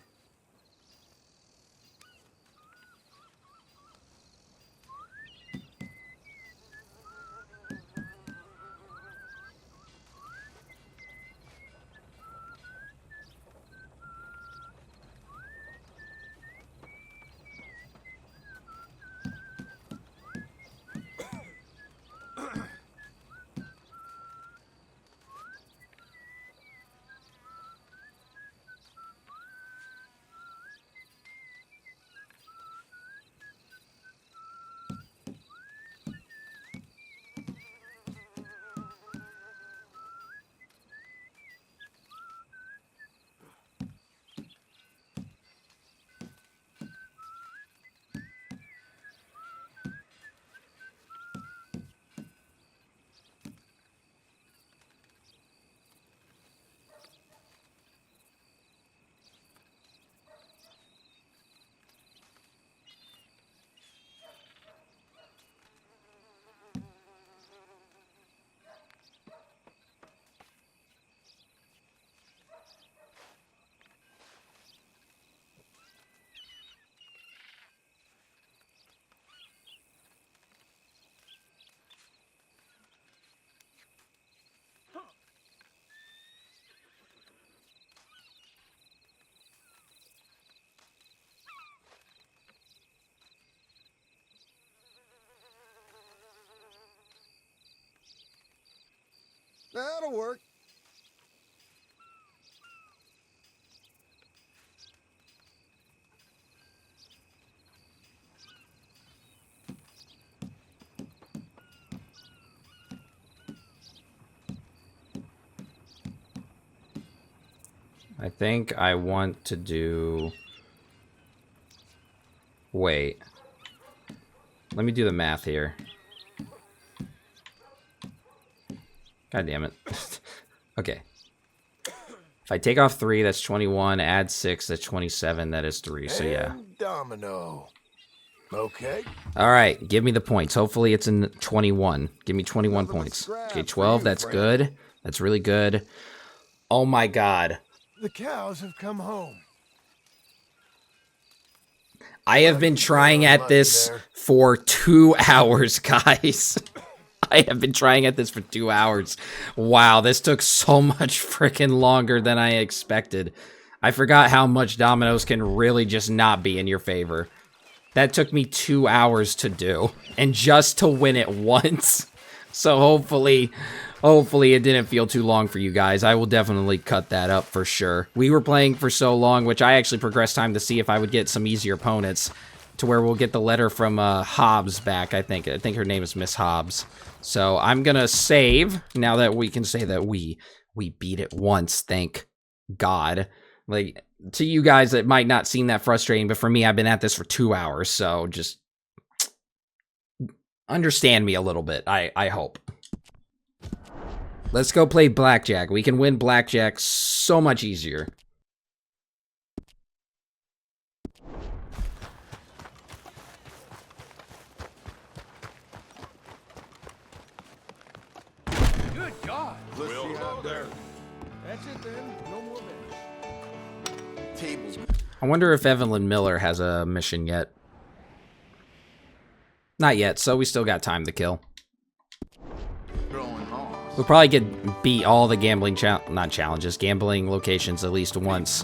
That'll work. I think I want to do... Wait. let me do the math here. God damn it. Okay. If I take off 3, that's 21. Add 6, that's 27. That is 3. So yeah. And domino. Okay. All right. Give me the points. Hopefully it's in 21. Give me 21 points. Okay, 12. That's good. That's really good. Oh my God. The cows have come home. I have been trying at this for 2 hours, guys. I have been trying at this for 2 hours. Wow, this took so much freaking longer than I expected. I forgot how much dominoes can really just not be in your favor. That took me 2 hours to do, and just to win it once. So hopefully it didn't feel too long for you guys. I will definitely cut that up for sure. We were playing for so long, which I actually progressed time to see if I would get some easier opponents, to where we'll get the letter from Hobbs back, I think. I think her name is Miss Hobbs. So I'm gonna save, now that we can say that we beat it once, thank God. Like, to you guys, it might not seem that frustrating, but for me, I've been at this for 2 hours, so just understand me a little bit, I hope. Let's go play blackjack. We can win blackjack so much easier. Good God. Let's see out there. That's it then. No more bets. Tables. I wonder if Evelyn Miller has a mission yet. Not yet, so we still got time to kill. We'll probably beat all the gambling gambling locations at least once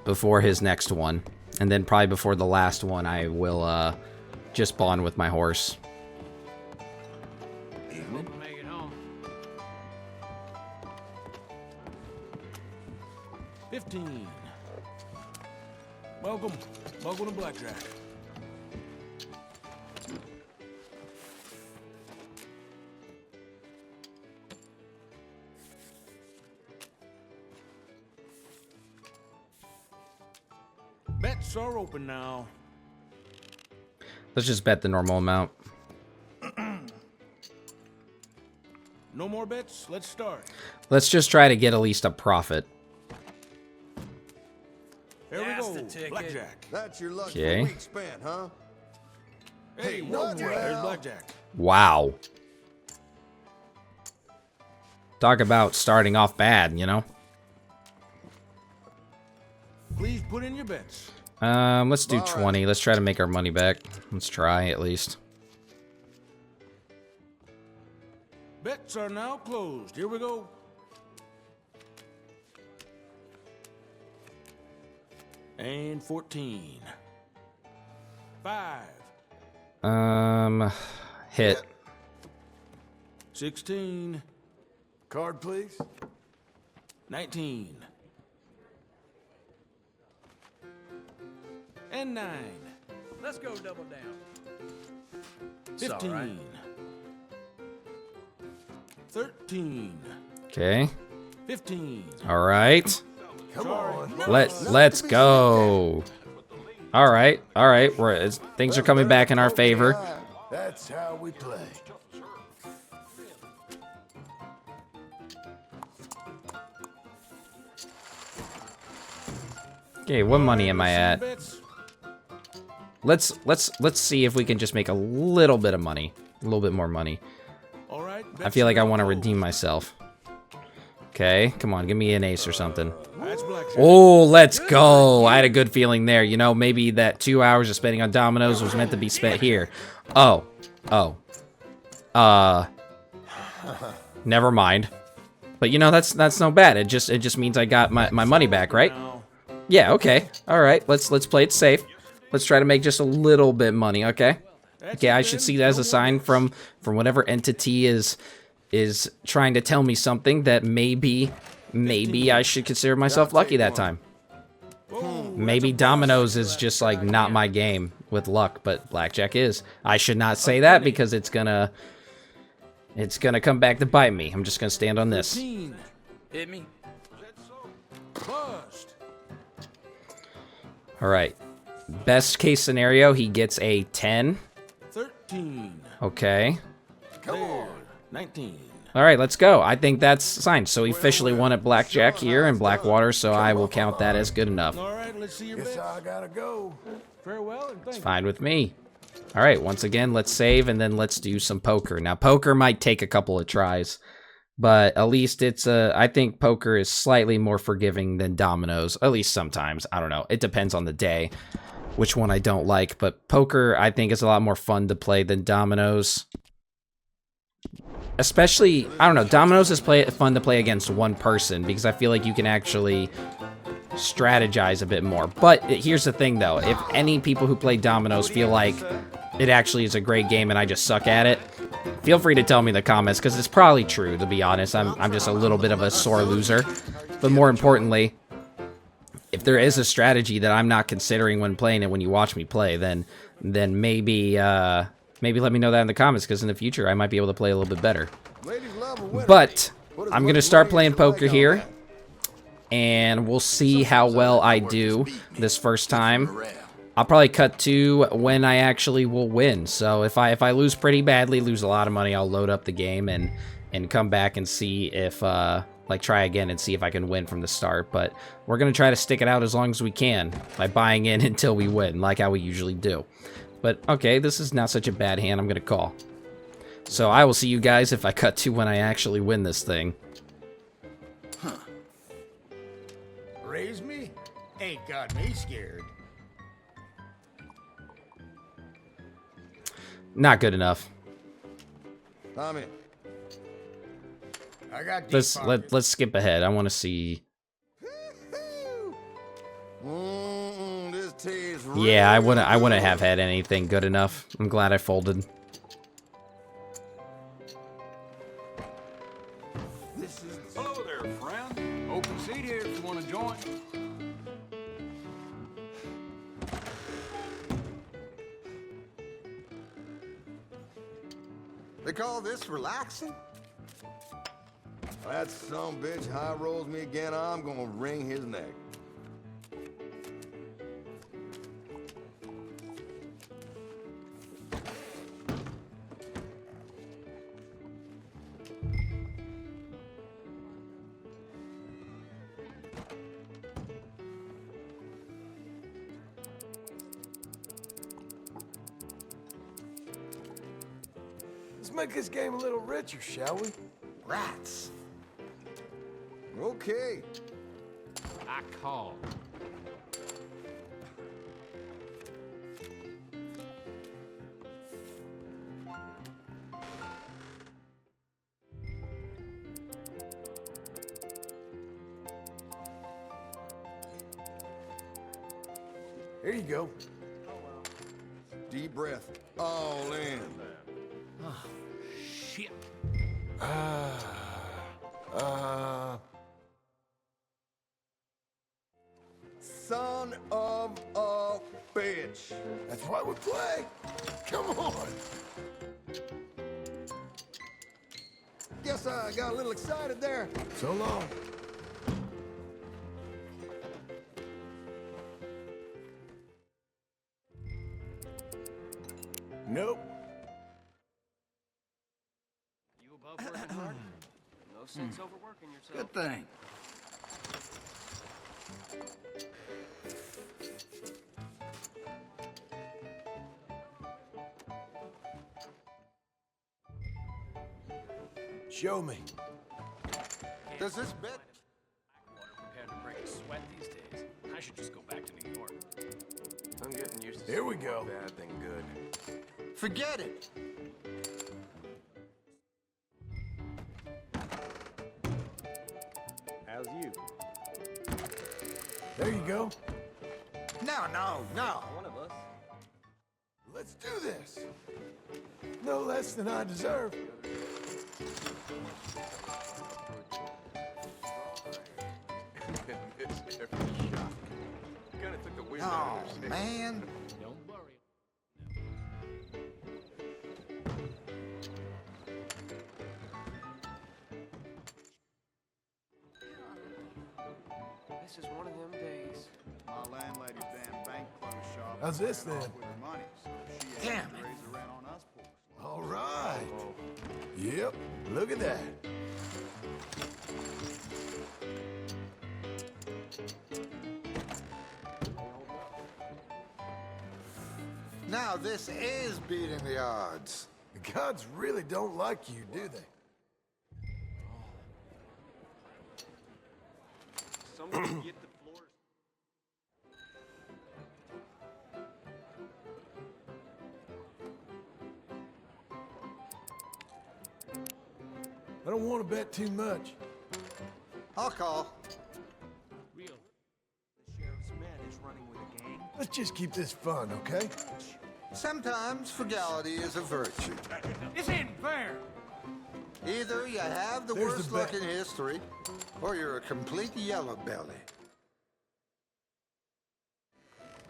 before his next one. And then probably before the last one, I will just bond with my horse. Make it home. 15. Welcome to blackjack. Bets are open now. Let's just bet the normal amount. No more bets. Let's start. Let's just try to get at least a profit. Here we go. Blackjack. That's your luck Okay. for a week spent, huh? Hey, what no the more. There's hell? blackjack. Wow. Talk about starting off bad, you know? Please put in your bets. Let's do 20. Let's try to make our money back. Let's try, at least. Bets are now closed. Here we go. And 14. 5. Hit. 16. Card, please. 19. And 9. Let's go double down. 15. 13. Okay. 15. All right. Come on. Let's go. All right. Things are coming back in our favor. That's how we play. Okay, what money am I at? Bets. Let's see if we can just make a little bit of money. A little bit more money. All right. I feel like I want to redeem myself. Okay, come on, give me an ace or something. That's blackjack. Oh, let's go. I had a good feeling there. You know, maybe that 2 hours of spending on dominoes was meant to be spent here. Oh. Never mind. But you know, that's no bad. It just means I got my money back, right? Yeah, okay. All right, let's play it safe. Let's try to make just a little bit money, okay? Okay, I should see that as a sign from whatever entity is trying to tell me something that maybe I should consider myself lucky that time. Maybe dominoes is just like not my game with luck, but blackjack is. I should not say that because it's gonna come back to bite me. I'm just gonna stand on this. 15. Hit me. Bust. All right. Best case scenario, he gets a 10. Okay. Come on. 19. All right, let's go. I think that's signed. So we officially won at blackjack here in Blackwater, so I will count that as good enough. All right, let's see your Guess bets. I gotta go. Farewell and thank you. Fine with me. All right, once again, let's save and then let's do some poker. Now, poker might take a couple of tries, but at least I think poker is slightly more forgiving than dominoes, at least sometimes. I don't know. It depends on the day, which one I don't like, but poker, I think, is a lot more fun to play than dominoes. Especially, I don't know, dominoes is fun to play against one person because I feel like you can actually strategize a bit more. But here's the thing, though. If any people who play dominoes feel like it actually is a great game and I just suck at it, feel free to tell me in the comments, because it's probably true, to be honest. I'm just a little bit of a sore loser. But more importantly, if there is a strategy that I'm not considering when playing it when you watch me play, then maybe let me know that in the comments, because in the future I might be able to play a little bit better. Ladies love a winner. But What is I'm what going to the start ladies playing like poker on here, that? and we'll see how well I do this first time. I'll probably cut to when I actually will win. So if I lose pretty badly, lose a lot of money, I'll load up the game and come back and see if like try again and see if I can win from the start. But we're gonna try to stick it out as long as we can by buying in until we win, like how we usually do. But okay, this is not such a bad hand. I'm gonna call. So I will see you guys if I cut to when I actually win this thing. Raise me? Ain't got me scared. Not good enough. Tommy. I got deep Let's pockets. let's skip ahead. I want to see. This tastes Yeah, I really wouldn't good. have had anything good enough. I'm glad I folded. Hello there, friend. Open seat here if you want to join. They call this relaxing? That some bitch high rolls me again, I'm gonna wring his neck. Let's make this game a little richer, shall we? Rats. Okay. I call. Here you go. Deep breath. All in. Shit. Son of a bitch. That's why we play. Come on. Guess I got a little excited there. So long. Nope. You above working hard? No sense overworking yourself. Good thing. Show me. Does this bet? Prepared to break a sweat these days. I should just go back to New York. I'm getting used to Here we go. bad than good. Forget it. How's you? There you go. No, no, no. One of us. Let's do this. No less than I deserve. Oh, man. Don't worry. This is one of them days. My landlady's damn bank closed shop. How's this Ran off then? with her money, so she Damn had to it. raise the rent on us poor All right. Yep, look at that. Now this is beating the odds. The gods really don't like you, do they? Someone get the floors. I don't want to bet too much. I'll call. Real. The sheriff's man is running with a gang. Let's just keep this fun, okay? Sometimes frugality is a virtue. This ain't fair. Either you have the There's worst the luck bet. in history, or you're a complete yellow belly.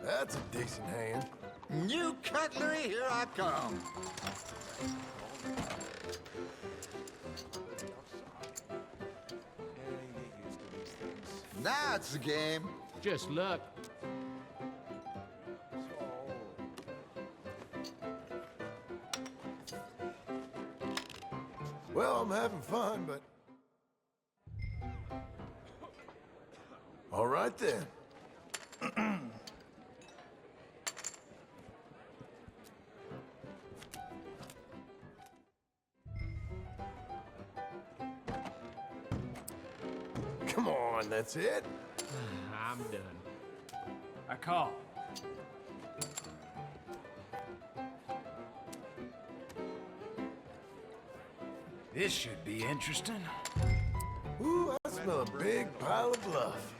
That's a decent hand. New cutlery, here I come. Now it's the game. Just luck. Well, I'm having fun, but... All right, then. Come on, that's it? I'm done. I call. This should be interesting. Ooh, I smell a big pile of bluff.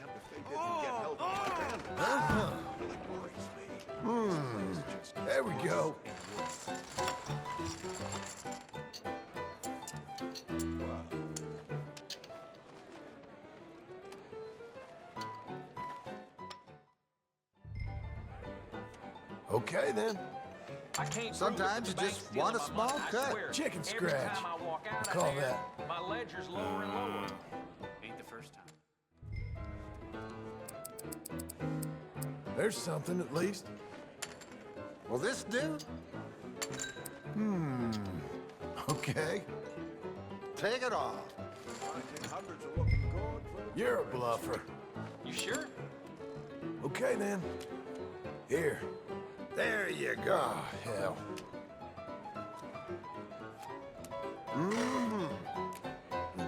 There we go. Okay, then. I can't Sometimes you just want a small cut. Chicken Every scratch. time I walk out Call of there, that. my ledger's lower and lower. Ain't the first time. There's something, at least. Will this do? Okay. Take it off. 1900s are looking good. You're a bluffer. You sure? Okay, then. Here. There you go. Oh, hell.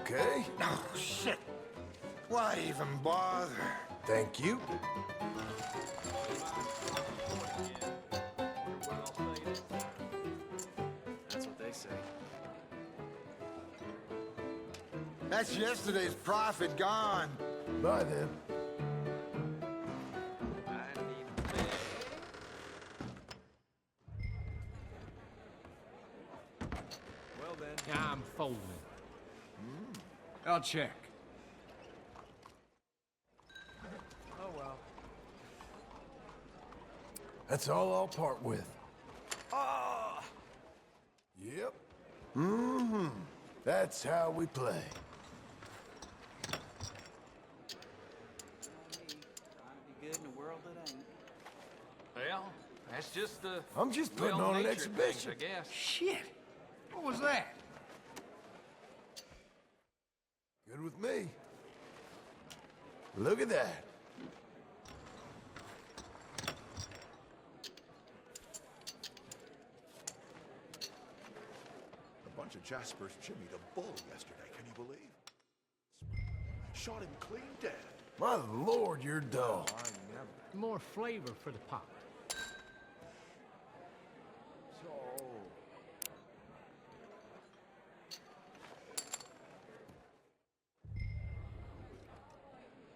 Okay. Oh, shit. Why even bother? Thank you. That's what they say. That's yesterday's profit gone. Bye, then. Well then. I'm folding. I'll check. Oh well. That's all I'll part with. Ah! Yep. That's how we play. Well, that's just the... I'm just putting real on an nature of things, exhibition. I guess. Shit! What was that? Good with me. Look at that. A bunch of Jaspers chimneyed a bull yesterday, can you believe? Shot him clean dead. My lord, you're dull. More flavor for the pot.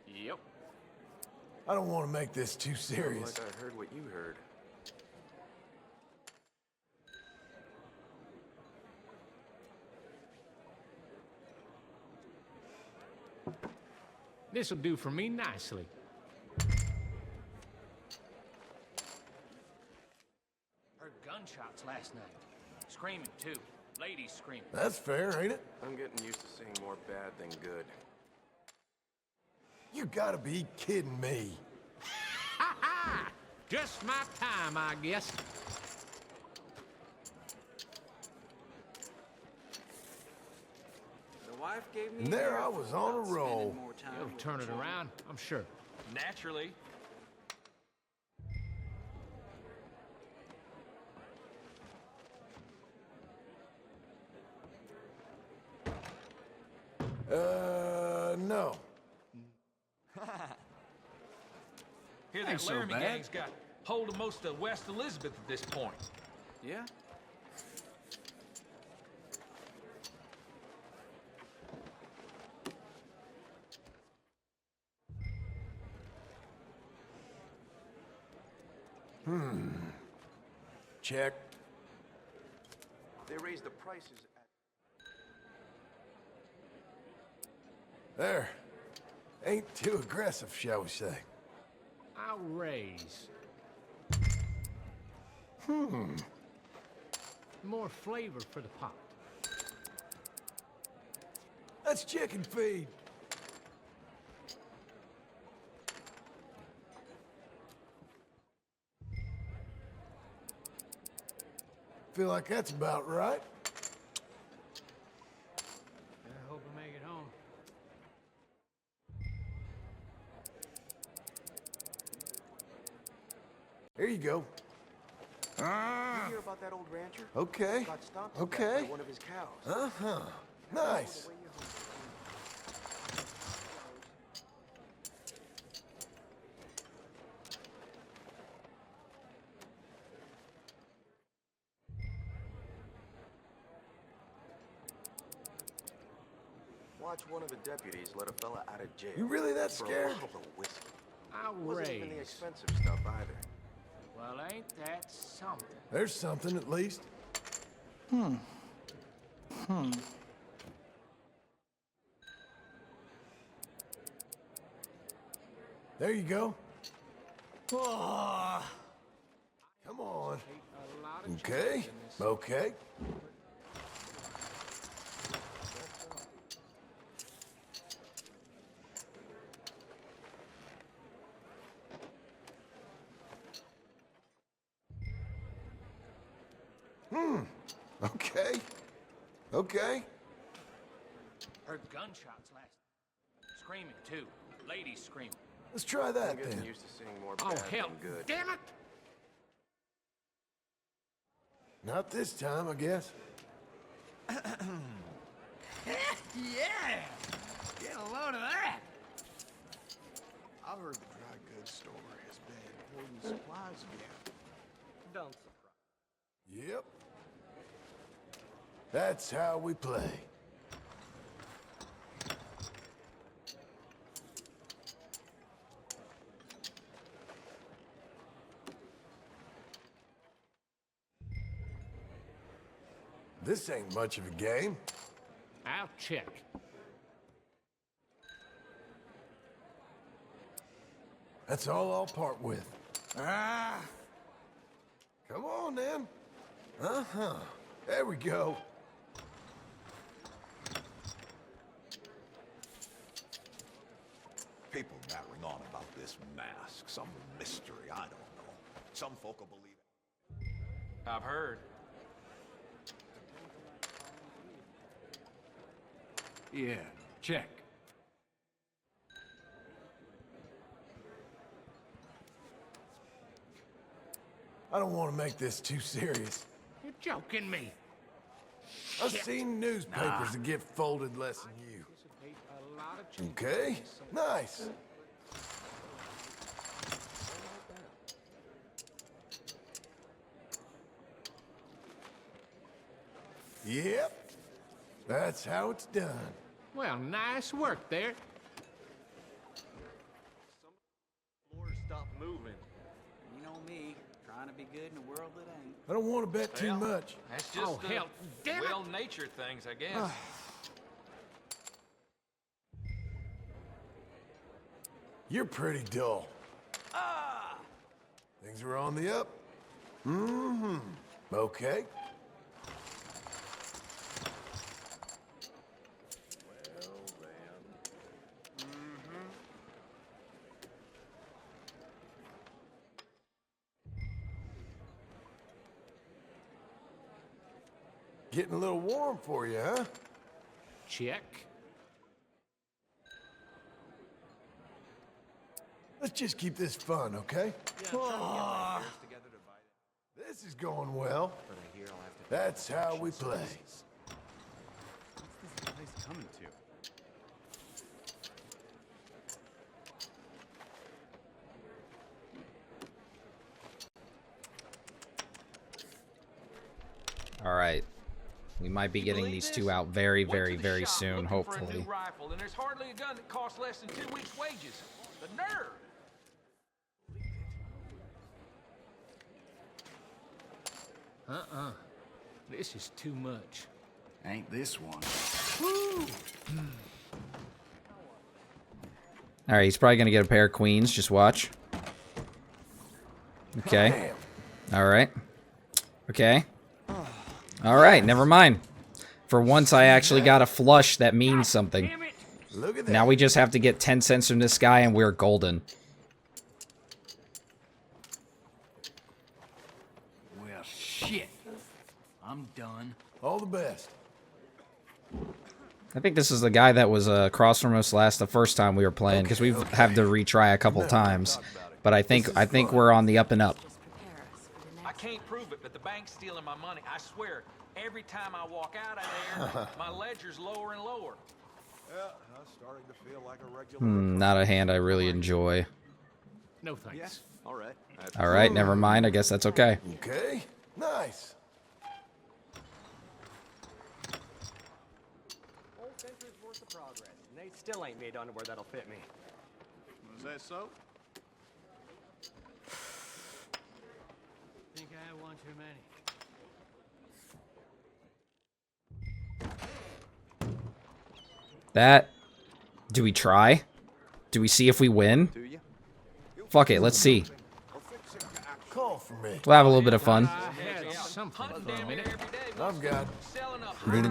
Yep. I don't want to make this too serious. I heard what you heard. This'll do for me nicely. Heard gunshots last night. Screaming, too. Ladies screaming. That's fair, ain't it? I'm getting used to seeing more bad than good. You gotta be kidding me. Ha ha! Just my time, I guess. wife gave me And there I was on a roll. You'll turn it around, I'm sure. Naturally. No. Here, Ain't that so Laramie bad. gang's got hold of most of West Elizabeth at this point. Yeah? Check. They raised the prices at... There. Ain't too aggressive, shall we say. I'll raise. More flavor for the pot. That's chicken feed. Feel like that's about right. I hope I make it home. Here you go. You hear about that old rancher? Okay. Got stomped to death Okay. by one of his cows. Uh-huh. Nice. Watch one of the deputies let a fella out of jail. You really that for scared? a bottle of whiskey. I'll Wasn't even the raise. expensive stuff either. Well, ain't that something? There's something at least. There you go. Oh. Come on. A lot of Okay. chicken in this. Okay. Okay. Okay. Heard gunshots last. Screaming, too. Ladies screaming. Let's try I'm that getting then. used to seeing more Oh, bad hell. than good. Damn it! Not this time, I guess. Yeah! Get a load of that! I've heard the dry goods store has been hoarding supplies again. Don't surprise. Yep. That's how we play. This ain't much of a game. I'll check. That's all I'll part with. Ah! Come on, then. Uh-huh. There we go. People battering on about this mask. Some mystery, I don't know. Some folk will believe it. I've heard. Yeah, check. I don't want to make this too serious. You're joking me. I've seen newspapers that get folded less than you. Anticipate a lot of chicken. Okay, nice. Yep, that's how it's done. Well, nice work there. Floor stop moving. You know me, trying to be good in a world that ain't. I don't want to bet too Well, much. That's just Oh, hell, damn it! well-natured things, I guess. You're pretty dull. Things are on the up. Mm-hmm. Okay. Getting a little warm for you, huh? Check. Let's just keep this fun, okay? This is going well. That's how we play. What's this place coming to? All right. We might be getting these two out very, very, very soon, hopefully. Rifle, and there's hardly a gun that costs less than 2 weeks' wages. The nerve! This is too much. Ain't this one? All right, he's probably going to get a pair of queens. Just watch. Okay. All right. Okay. All right, never mind. For once, I actually got a flush that means something. Look at that. Now we just have to get 10 cents from this guy, and we're golden. Well, shit. I'm done. All the best. I think this is the guy that was across from us the first time we were playing, because we've had to retry a couple times. But I think we're on the up and up. I can't prove it, but the bank's stealing my money. I swear, every time I walk out of there, my ledger's lower and lower. Yeah, I'm starting to feel like a regular. Not a hand I really enjoy. No thanks. All right. All right, never mind. I guess that's okay. Okay, nice. Whole century's worth of progress, and they still ain't made underwear that'll fit me. Was that so? Think I have one too many. That. Do we try? Do we see if we win? Fuck it, let's see. Call for me. We'll have a little bit of fun. I've got.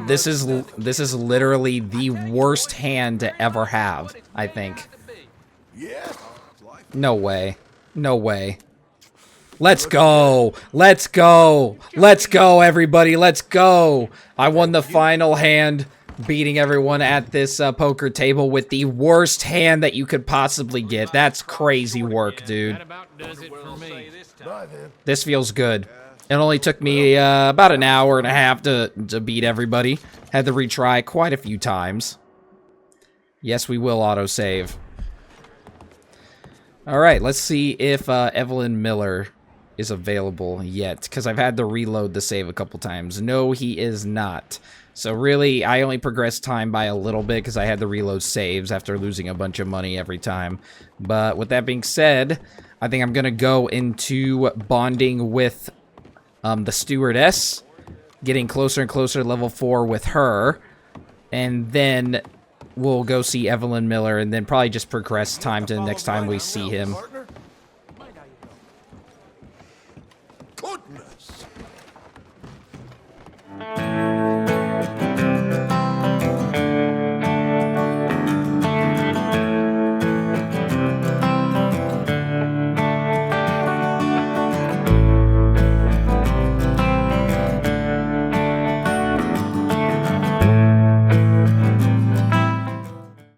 This is literally the worst hand to ever have, I think. Yeah. No way. No way. Let's go. Let's go. Let's go, everybody. Let's go. I won the final hand, beating everyone at this poker table with the worst hand that you could possibly get. That's crazy work, dude. That about does it for me. Bye then. This feels good. It only took me about an hour and a half to beat everybody. Had to retry quite a few times. Yes, we will autosave. Alright, let's see if Evelyn Miller is available yet, because I've had to reload the save a couple times. No, he is not. So really, I only progressed time by a little bit because I had to reload saves after losing a bunch of money every time. But with that being said, I think I'm going to go into bonding with the stewardess, getting closer and closer to level 4 with her, and then we'll go see Evelyn Miller, and then probably just progress time to the next time we see him.